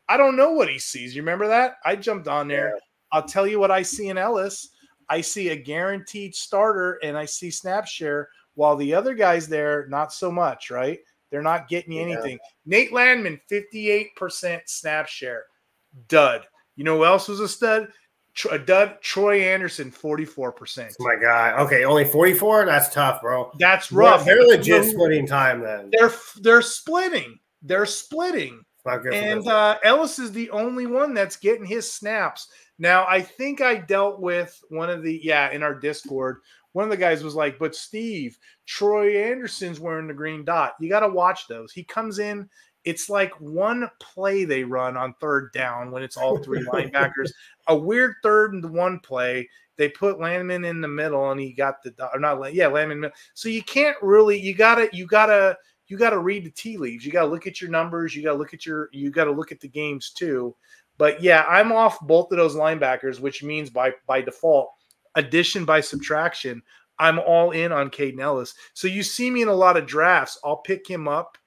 I don't know what he sees. You remember that? I jumped on there. Yeah. I'll tell you what I see in Ellis. I see a guaranteed starter and I see snap share, while the other guys there, not so much, right? They're not getting you anything. Nate Landman, 58% snap share. Dud. You know who else was a stud? A dud. Troy Anderson, 44%. My God. Okay, only 44? That's tough, bro. That's rough. They're legit splitting time then. They're splitting. They're splitting. And Ellis is the only one that's getting his snaps. Now, I think I dealt with one of the, in our Discord, one of the guys was like, but Steve, Troy Anderson's wearing the green dot. You got to watch those. He comes in. It's like one play they run on third down when it's all three linebackers. A weird 3rd and 1 play. They put Landman in the middle, and he got Landman. So you can't really. You gotta read the tea leaves. You gotta look at your numbers. You gotta look at the games too. But yeah, I'm off both of those linebackers, which means by default, addition by subtraction, I'm all in on Caden Ellis. So you see me in a lot of drafts. I'll pick him up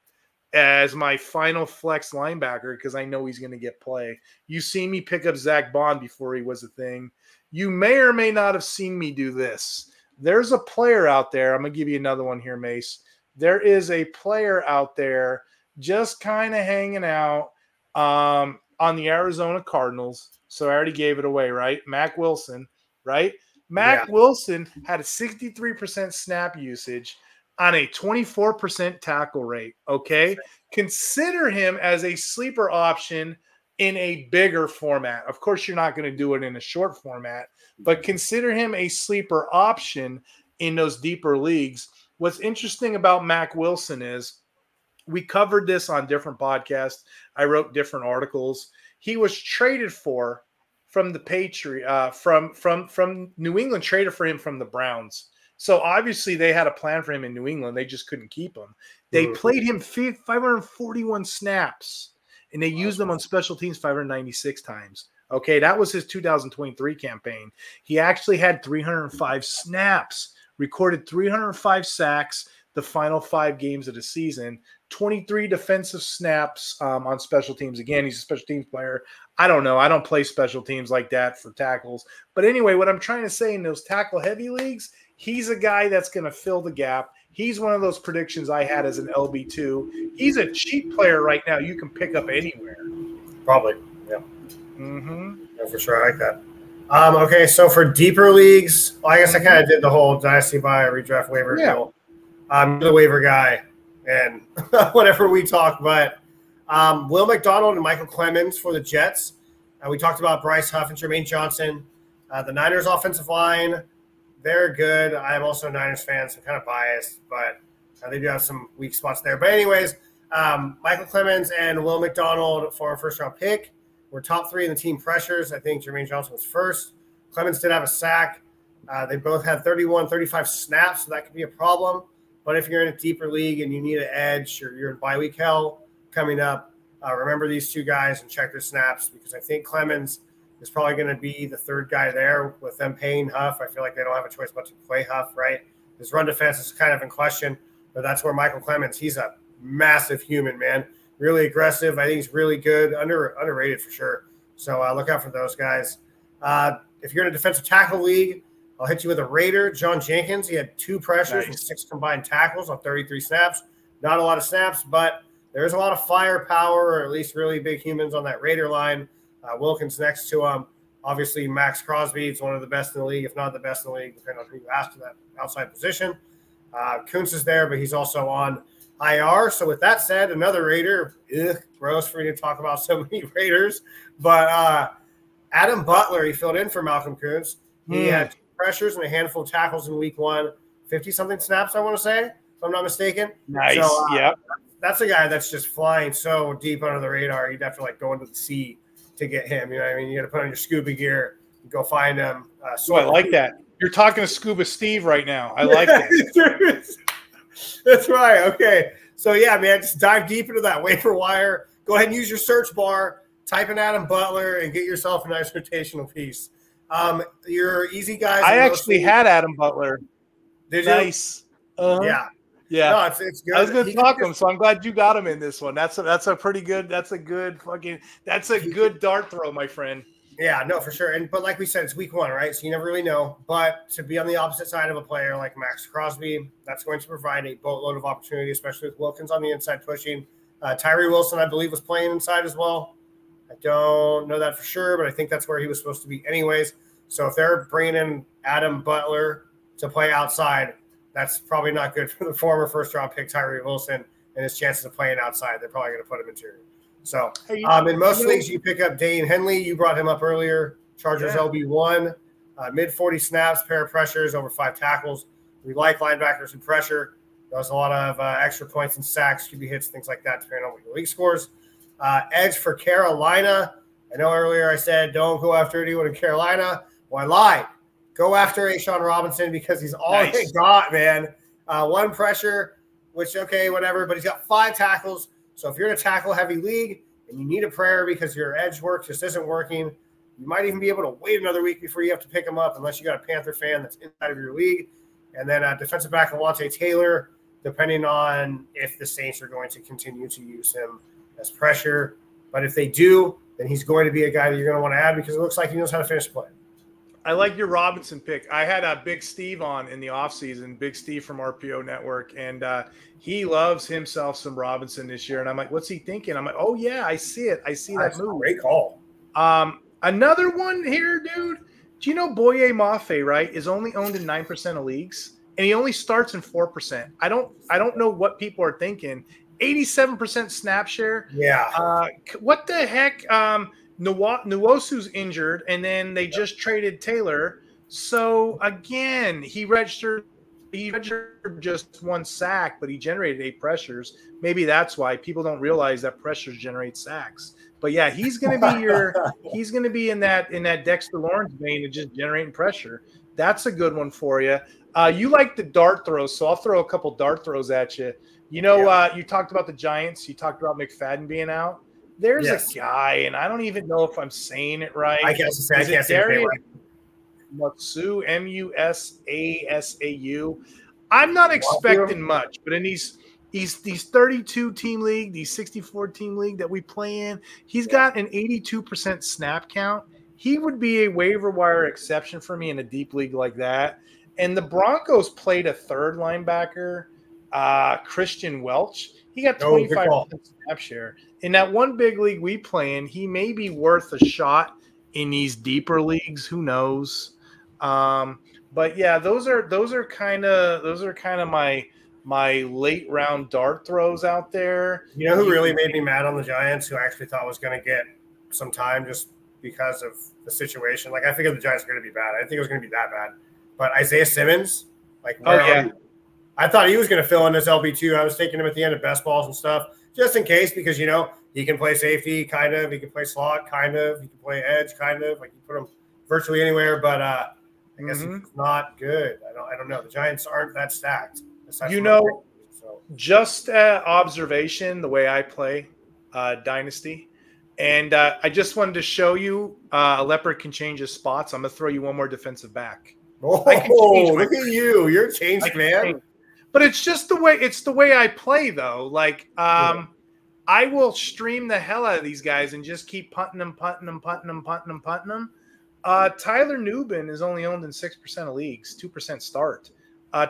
as my final flex linebacker because I know he's going to get play. You see me pick up Zach Bond before he was a thing. You may or may not have seen me do this. There's a player out there. I'm going to give you another one here, Mase. There is a player out there just kind of hanging out on the Arizona Cardinals. So I already gave it away, right? Mac Wilson, right? Mac Wilson had a 63% snap usage on a 24% tackle rate, okay? Consider him as a sleeper option in a bigger format. Of course, you're not going to do it in a short format, but consider him a sleeper option in those deeper leagues. What's interesting about Mac Wilson is we covered this on different podcasts. I wrote different articles. He was traded for from the Patriots, from New England, traded for him from the Browns. So obviously they had a plan for him in New England. They just couldn't keep him. They played him 541 snaps, and they used him on special teams 596 times. Okay, that was his 2023 campaign. He actually had 305 snaps, recorded 305 sacks the final 5 games of the season, 23 defensive snaps on special teams. Again, he's a special teams player. I don't know. I don't play special teams like that for tackles. But anyway, what I'm trying to say in those tackle-heavy leagues, he's a guy that's going to fill the gap. He's one of those predictions I had as an LB2. He's a cheap player right now you can pick up anywhere. Probably, yeah. Mm-hmm. Yeah, for sure. I like that. Okay, so for deeper leagues, I guess I kind of did the whole dynasty buy, redraft waiver deal. I'm the waiver guy, and whatever we talk, but Will McDonald and Michael Clemens for the Jets. We talked about Bryce Huff and Jermaine Johnson. The Niners offensive line, they're good. I'm also a Niners fan, so I'm kind of biased, but they do have some weak spots there. But anyways, Michael Clemens and Will McDonald for a first-round pick. We're top 3 in the team pressures. I think Jermaine Johnson was first. Clemens did have a sack. They both had 31, 35 snaps, so that could be a problem. But if you're in a deeper league and you need an edge or you're in bye week hell coming up, remember these 2 guys and check their snaps because I think Clemens is probably going to be the 3rd guy there with them paying Huff. I feel like they don't have a choice but to play Huff, right? His run defense is kind of in question, but that's where Michael Clemens, he's a massive human, man. Really aggressive. I think he's really good, underrated for sure. So look out for those guys. If you're in a defensive tackle league, I'll hit you with a Raider, John Jenkins. He had 2 pressures and 6 combined tackles on 33 snaps. Not a lot of snaps, but there's a lot of firepower, or at least really big humans on that Raider line. Wilkins next to him. Obviously, Max Crosby is one of the best in the league, if not the best in the league, depending on who you ask to that outside position. Kuntz is there, but he's also on IR. So with that said, another Raider. Gross for me to talk about so many Raiders. But Adam Butler, he filled in for Malcolm Kuntz. He had 2 pressures and a handful of tackles in week 1. 50-something snaps, I want to say, if I'm not mistaken. Nice, so, yep. That's a guy that's just flying so deep under the radar. You'd have to, like, go into the sea to get him. You know what I mean? You got to put on your scuba gear, Go find him. I like that. You're talking to Scuba Steve right now. I like that. That's right. Okay. So, yeah, man, just dive deep into that waiver wire. Go ahead and use your search bar. Type in Adam Butler and get yourself a nice rotational piece. Your easy guys. I actually had Adam Butler. Did you? Nice. Yeah. Yeah. No, it's good. I was going to talk him, so I'm glad you got him in this one. That's a pretty good. That's a good dart throw, my friend. Yeah, no, for sure. But like we said, it's week 1, right? So you never really know. But to be on the opposite side of a player like Max Crosby, that's going to provide a boatload of opportunity, especially with Wilkins on the inside pushing. Tyree Wilson, I believe, was playing inside as well. I don't know that for sure, but I think that's where he was supposed to be anyways. So if they're bringing in Adam Butler to play outside, that's probably not good for the former first-round pick Tyree Wilson and his chances of playing outside. They're probably going to put him interior. So in most leagues, you pick up Dane Henley. You brought him up earlier. Chargers LB1, mid-40 snaps, pair of pressures, over 5 tackles. We like linebackers who pressure. Does a lot of extra points and sacks, QB hits, things like that, depending on what your league scores. Edge for Carolina. I know earlier I said don't go after anyone in Carolina. Well, I lied. Go after A'Shawn Robinson because he's all they got, man. 1 pressure, which, okay, whatever, but he's got 5 tackles. So if you're in a tackle-heavy league and you need a prayer because your edge work just isn't working, you might even be able to wait another week before you have to pick him up unless you got a Panther fan that's inside of your league. And then defensive back Alontae Taylor, depending on if the Saints are going to continue to use him as pressure. But if they do, then he's going to be a guy that you're going to want to add because it looks like he knows how to finish play. I like your Robinson pick. I had Big Steve on in the offseason, Big Steve from RPO Network, and he loves himself some Robinson this year. And I'm like, what's he thinking? I'm like, oh, yeah, I see it. I see that move. Great call. Another one here, dude. Do you know Boye Mafe, right, is only owned in 9% of leagues, and he only starts in 4%. I don't know what people are thinking. 87% snap share. Yeah. What the heck? Nwosu's injured, and then they just traded Taylor. So again, he registered just 1 sack, but he generated 8 pressures. Maybe that's why people don't realize that pressures generate sacks. But yeah, he's going to be in that Dexter Lawrence vein of just generating pressure. That's a good one for you. You like the dart throws, so I'll throw a couple dart throws at you. You know, you talked about the Giants. You talked about McFadden being out. There's a guy, and I don't even know if I'm saying it right. I can't say it right. Mutsau, Musasau. I'm not expecting much, but in these 32-team league, these 64-team league that we play in, he's got an 82% snap count. He would be a waiver wire exception for me in a deep league like that. And the Broncos played a 3rd linebacker, Christian Welch. He got 25% snap share. In that one big league we play in, he may be worth a shot in these deeper leagues. Who knows? But yeah, those are kind of my late round dart throws out there. You know who really made me mad on the Giants, who I actually thought was going to get some time just because of the situation? Like, I figured the Giants were going to be bad. I didn't think it was going to be that bad. But Isaiah Simmons, like, I thought he was going to fill in this LB2. I was taking him at the end of best balls and stuff, just in case, because, you know, he can play safety, kind of. He can play slot, kind of. He can play edge, kind of. Like, you put him virtually anywhere, but I guess he's not good. I don't know. The Giants aren't that stacked. You know, just observation, the way I play Dynasty. And I just wanted to show you a leopard can change his spots. I'm going to throw you one more defensive back. Oh, look at you. You're a changed man. But it's just the way I play, though. Like, I will stream the hell out of these guys and just keep punting them. Tyler Nubin is only owned in 6% of leagues, 2% start.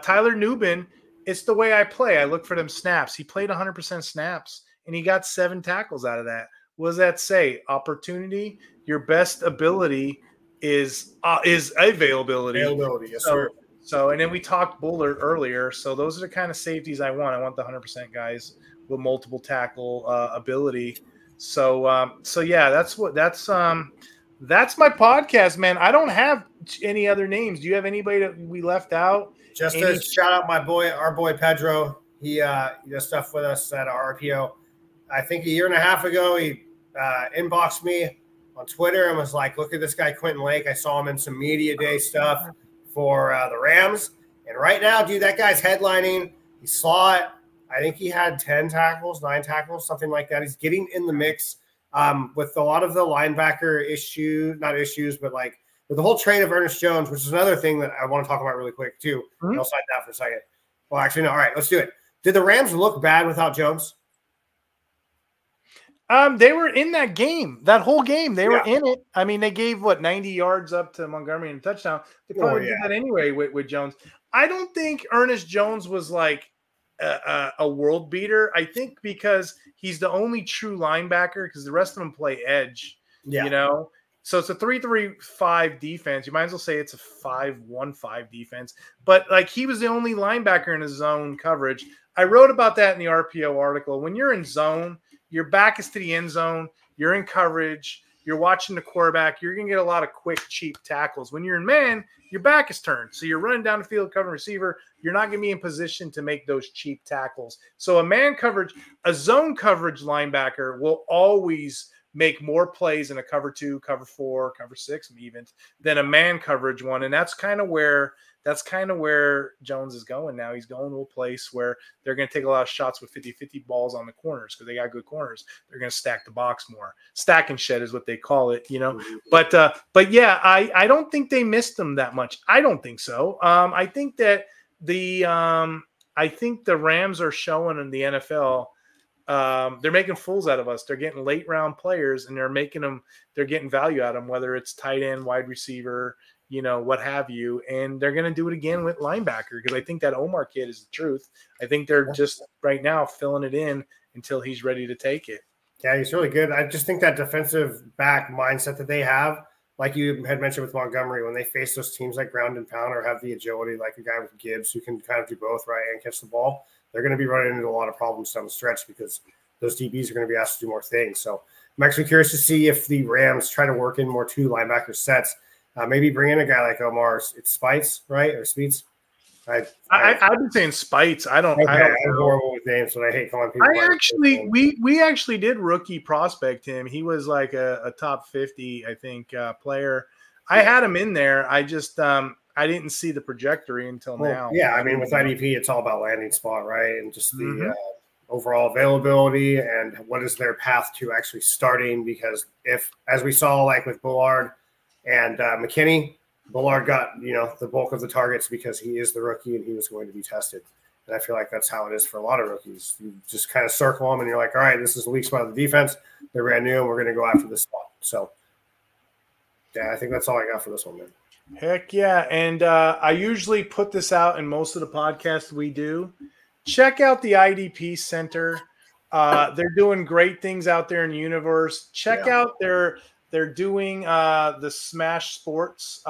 Tyler Nubin, it's the way I play. I look for them snaps. He played 100% snaps, and he got 7 tackles out of that. What does that say? Opportunity. Your best ability is availability. Availability, yes, sir. So, and then we talked Bullard earlier. So those are the kind of safeties I want. I want the 100% guys with multiple tackle ability. So yeah, that's my podcast, man. I don't have any other names. Do you have anybody that we left out? Just to shout out our boy Pedro. He does stuff with us at RPO. I think a year and a half ago, he inboxed me on Twitter and was like, look at this guy, Quentin Lake. I saw him in some media day stuff for the Rams. And right now, dude, that guy's headlining. He saw it. I think he had 10 tackles, 9 tackles, something like that. He's getting in the mix with a lot of the linebacker not issues, but like with the whole trade of Ernest Jones, which is another thing that I want to talk about really quick too. I'll slide that for a second. Well, actually, no. All right, let's do it. Did the Rams look bad without Jones? They were in that game, that whole game. They were in it. I mean, they gave 90 yards up to Montgomery and a touchdown. They probably did that anyway with Jones. I don't think Ernest Jones was like a world beater. I think because he's the only true linebacker, because the rest of them play edge. You know, so it's a 3-3-5 defense. You might as well say it's a 5-1-5 defense. But like, he was the only linebacker in his zone coverage. I wrote about that in the RPO article. When you're in zone, your back is to the end zone. You're in coverage. You're watching the quarterback. You're going to get a lot of quick, cheap tackles. When you're in man, your back is turned. So you're running down the field covering receiver. You're not going to be in position to make those cheap tackles. So a zone coverage linebacker will always make more plays in a cover 2, cover 4, cover 6 even than a man coverage one. And that's kind of where Jones is going now. He's going to a place where they're going to take a lot of shots with 50-50 balls on the corners because they got good corners. They're going to stack the box more. Stack and shed is what they call it, you know. But yeah, I don't think they missed them that much. I don't think so. I think that the Rams are showing in the NFL. They're making fools out of us. They're getting late round players and they're getting value out of them, whether it's tight end, wide receiver, you know, what have you. And they're going to do it again with linebacker, because I think that Omar kid is the truth. I think they're just right now filling it in until he's ready to take it. Yeah, he's really good. I just think that defensive back mindset that they have, like you had mentioned with Montgomery, when they face those teams like ground and pound or have the agility like a guy with Gibbs who can kind of do both, right, and catch the ball, they're going to be running into a lot of problems down the stretch because those DBs are going to be asked to do more things. So I'm actually curious to see if the Rams try to work in more 2 linebacker sets. Maybe bring in a guy like Omar. It's Spites, right? Or Speeds? I've been saying Spites. I'm horrible with names, but I hate calling people. We actually did rookie prospect him. He was like a top 50, I think, player. I had him in there. I just I didn't see the trajectory until now. Yeah, I mean, with IDP, it's all about landing spot, right? And just the overall availability and what is their path to actually starting. Because if, as we saw, like with Bullard and McKinney, Bullard got, you know, the bulk of the targets because he is the rookie and he was going to be tested. And I feel like that's how it is for a lot of rookies. You just kind of circle them and you're like, all right, this is the weak spot of the defense. They're brand new and we're going to go after this spot. So, yeah, I think that's all I got for this one, man. Heck yeah. And I usually put this out in most of the podcasts we do. Check out the IDP Center. They're doing great things out there in the universe. Check out they're doing the Smashup Sports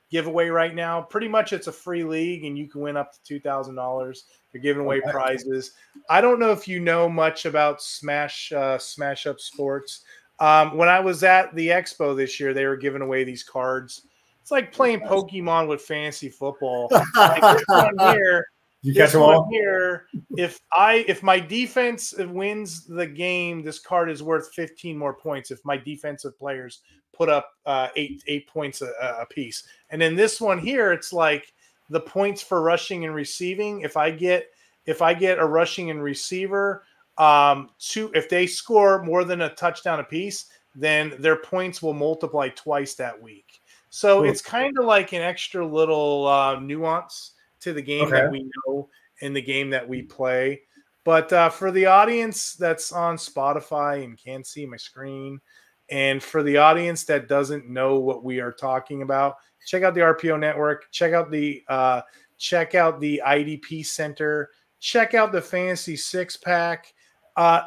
giveaway right now. Pretty much it's a free league, and you can win up to $2,000. They're giving away prizes. I don't know if you know much about Smashup Sports. When I was at the expo this year, they were giving away these cards. It's like playing Pokemon with fantasy football. Like this one here. You catch them all? Here, if my defense wins the game, this card is worth 15 more points if my defensive players put up eight points a piece. And then this one here, it's like the points for rushing and receiving. If I get a rushing and receiver, if they score more than a touchdown a piece, then their points will multiply twice that week. So it's kind of like an extra little nuance to the game that we know and the game that we play. But for the audience that's on Spotify and can't see my screen, and for the audience that doesn't know what we are talking about, check out the RPO Network, check out the IDP Center, check out the Fantasy Six Pack.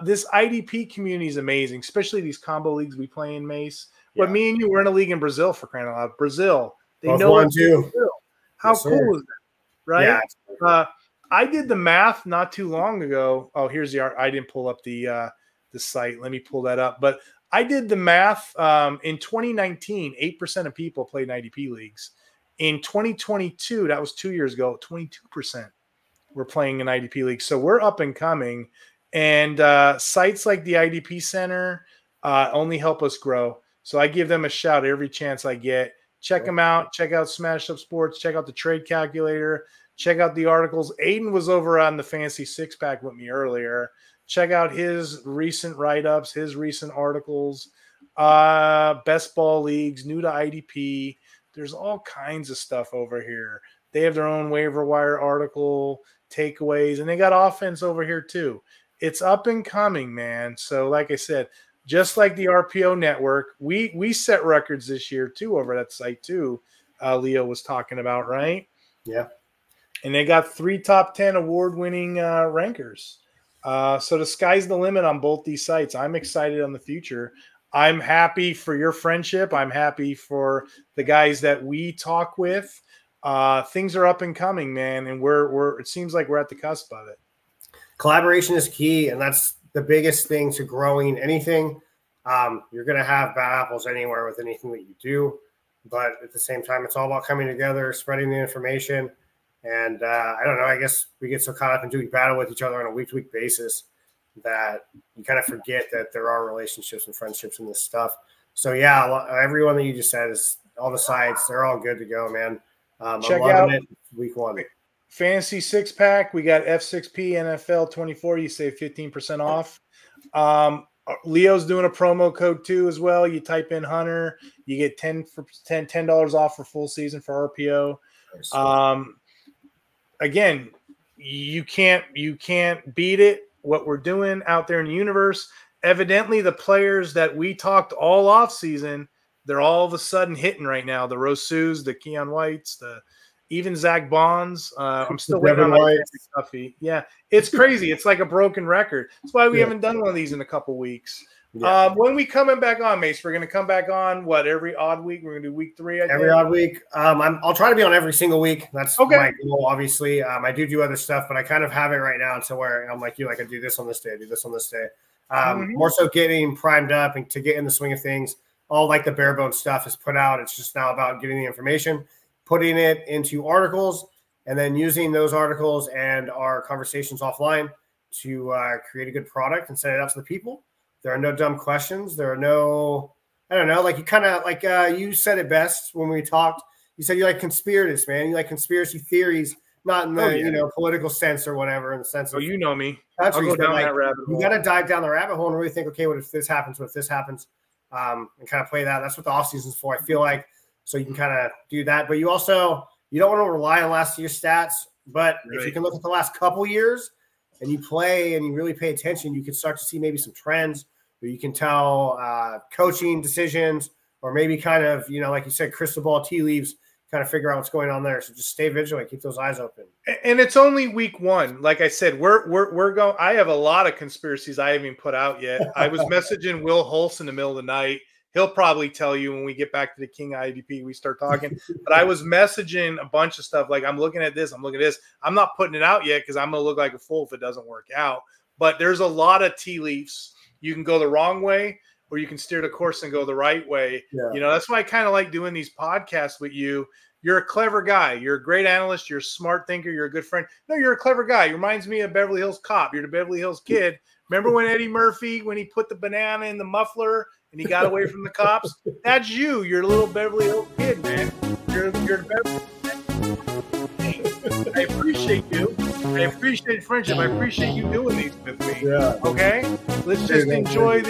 This IDP community is amazing, especially these combo leagues we play in, Mase. Yeah. But me and you, we're in a league in Brazil, for crying out loud. Brazil. They both know one, too. Brazil. How cool is that? Right? Yeah. I did the math not too long ago. Oh, here's the art. I didn't pull up the site. Let me pull that up. But I did the math. In 2019, 8% of people played in IDP leagues. In 2022, that was 2 years ago, 22% were playing in IDP leagues. So we're up and coming. And sites like the IDP Center only help us grow. So I give them a shout every chance I get. Check them out. Check out Smashup Sports. Check out the trade calculator. Check out the articles. Aidan was over on the Fantasy Six Pack with me earlier. Check out his recent write-ups, his recent articles, best ball leagues, new to IDP. There's all kinds of stuff over here. They have their own waiver wire article, takeaways, and they got offense over here too. It's up and coming, man. So like I said, just like the RPO network, we set records this year too over that site too. Leo was talking about, right? Yeah. And they got 3 top 10 award-winning rankers. So the sky's the limit on both these sites. I'm excited on the future. I'm happy for your friendship. I'm happy for the guys that we talk with. Things are up and coming, man, and it seems like we're at the cusp of it. Collaboration is key, and that's the biggest thing to growing anything. You're going to have bad apples anywhere with anything that you do, but at the same time, it's all about coming together, spreading the information. And I don't know, I guess we get so caught up in doing battle with each other on a week-to-week basis that you kind of forget that there are relationships and friendships in this stuff. So, yeah, everyone that you just said is all the sites. They're all good to go, man. Check I'm loving out it week 1. Fantasy Six Pack. We got F6P NFL 24. You save 15% off. Leo's doing a promo code too as well. You type in Hunter, you get $10 off for full season for RPO. Again, you can't beat it. What we're doing out there in the universe. Evidently, the players that we talked all off season, they're all of a sudden hitting right now. The Rosus, the Keon Whites, even Zach Bonds. I'm still waiting on my Tuffy. Yeah, it's crazy. It's like a broken record. That's why we haven't done one of these in a couple weeks. Yeah. When we coming back on, Mase, we're going to come back on every odd week. We're going to do week 3. Every odd week. I'll try to be on every single week. That's my goal, obviously. I do other stuff, but I kind of have it right now to where I'm like you. I can do this on this day, do this on this day. More so getting primed up and to get in the swing of things. All like the bare bones stuff is put out. It's just now about getting the information, putting it into articles, and then using those articles and our conversations offline to create a good product and set it up to the people. There are no dumb questions. There are no, I don't know, like you kind of like you said it best when we talked. You said you like conspiracists, man. You like conspiracy theories, not in the political sense or whatever, in the sense of you know me. I'll go down that rabbit hole. You got to dive down the rabbit hole and really think, okay, what if this happens? What if this happens? And kind of play that. That's what the off season's for. I feel like so you can kind of do that, but you don't want to rely on last year's stats. But if you can look at the last couple years and you play and you really pay attention, you can start to see maybe some trends. Or you can tell coaching decisions, or maybe kind of like you said, crystal ball tea leaves. Kind of figure out what's going on there. So just stay vigilant, keep those eyes open. And it's only week 1. Like I said, we're going. I have a lot of conspiracies I haven't even put out yet. I was messaging Will Hulse in the middle of the night. He'll probably tell you when we get back to the King IDP, we start talking. But I was messaging a bunch of stuff like I'm looking at this, I'm looking at this. I'm not putting it out yet because I'm going to look like a fool if it doesn't work out. But there's a lot of tea leaves. You can go the wrong way, or you can steer the course and go the right way. Yeah. That's why I kind of like doing these podcasts with you. You're a clever guy. You're a great analyst. You're a smart thinker. You're a good friend. No, you're a clever guy. You reminds me of Beverly Hills Cop. You're the Beverly Hills Kid. Remember when Eddie Murphy, when he put the banana in the muffler and he got away from the cops? That's you. You're a little Beverly Hills Kid, man. You're the Beverly I appreciate you. I appreciate friendship. I appreciate you doing these with me. Yeah. Okay? Let's just enjoy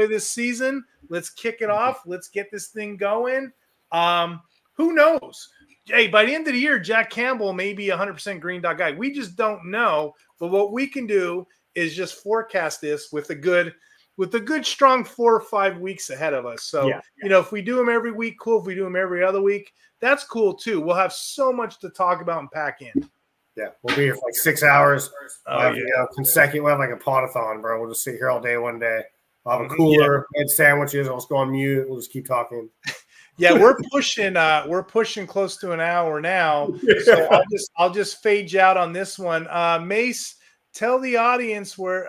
this season. Let's kick it off. Let's get this thing going. Who knows? Hey, by the end of the year, Jack Campbell may be 100% green dot guy. We just don't know. But what we can do is just forecast this with a good, strong 4 or 5 weeks ahead of us. So, if we do them every week, cool. If we do them every other week, that's cool too. We'll have so much to talk about and pack in. Yeah, we'll be here for like 6 hours. Consecutive. We'll have like a podathon, bro. We'll just sit here all day one day. I'll have a cooler, and sandwiches. I'll just go on mute. We'll just keep talking. Yeah, we're pushing close to an hour now. So I'll just fade you out on this one. Mase, tell the audience where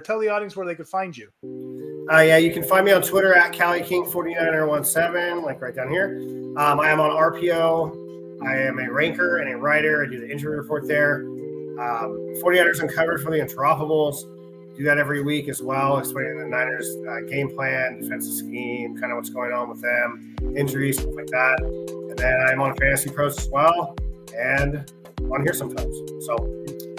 tell the audience where they could find you. You can find me on Twitter at CaliKing49er17, like right down here. I am on RPO. I am a ranker and a writer. I do the injury report there. 49ers Uncovered for the Introppables. do that every week as well, explaining the Niners game plan, defensive scheme, kind of what's going on with them, injuries, stuff like that. And then I'm on Fantasy Pros as well, and on here sometimes. So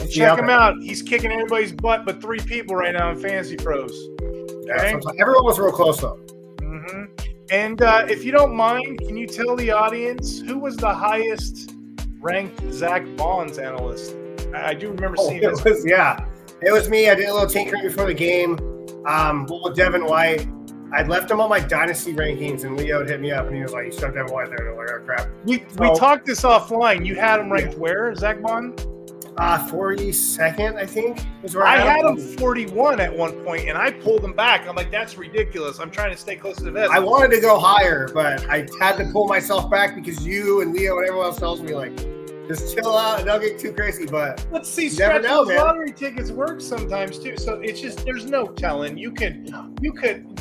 check him out. He's kicking everybody's butt but 3 people right now in Fantasy Pros. Okay? Yeah, everyone was real close though. Mm-hmm. And if you don't mind, can you tell the audience who was the highest ranked Zach Bonds analyst? I do remember seeing this. It was me. I did a little tinkering before the game. With Devin White, I'd left him on my dynasty rankings, and Leo hit me up, and he was like, "You stuck Devin White there." And I'm like, "Oh crap." We talked this offline. You had him ranked where, Zach Bond? 42nd, I think. Is where I had him 41 at one point, and I pulled him back. I'm like, "That's ridiculous." I'm trying to stay close to the vest. I wanted to go higher, but I had to pull myself back because you and Leo and everyone else tells me like, just chill out and don't get too crazy. But let's see, stretch lottery tickets work sometimes too. So it's just there's no telling. You could.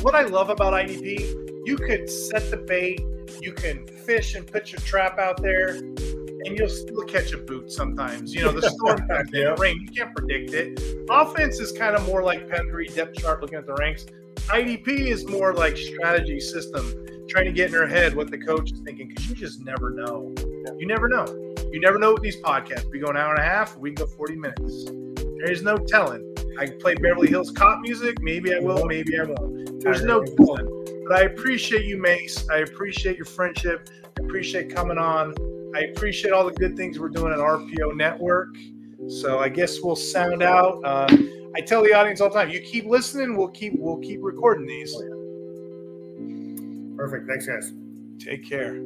What I love about IDP, you could set the bait, you can fish and put your trap out there, and you'll still catch a boot sometimes. You know, the storm comes in, the rain, you can't predict it. Offense is kind of more like pedigree, depth chart, looking at the ranks. IDP is more like strategy system, trying to get in her head what the coach is thinking, because you just never know. You never know. You never know with these podcasts. We go an hour and a half, we can go 40 minutes. There is no telling. I can play Beverly Hills Cop music. Maybe I will, maybe I won't. There's no telling. But I appreciate you, Mase. I appreciate your friendship. I appreciate coming on. I appreciate all the good things we're doing at RPO Network. So I guess we'll sound out. I tell the audience all the time, you keep listening, we'll keep recording these. Perfect. Thanks, guys. Take care.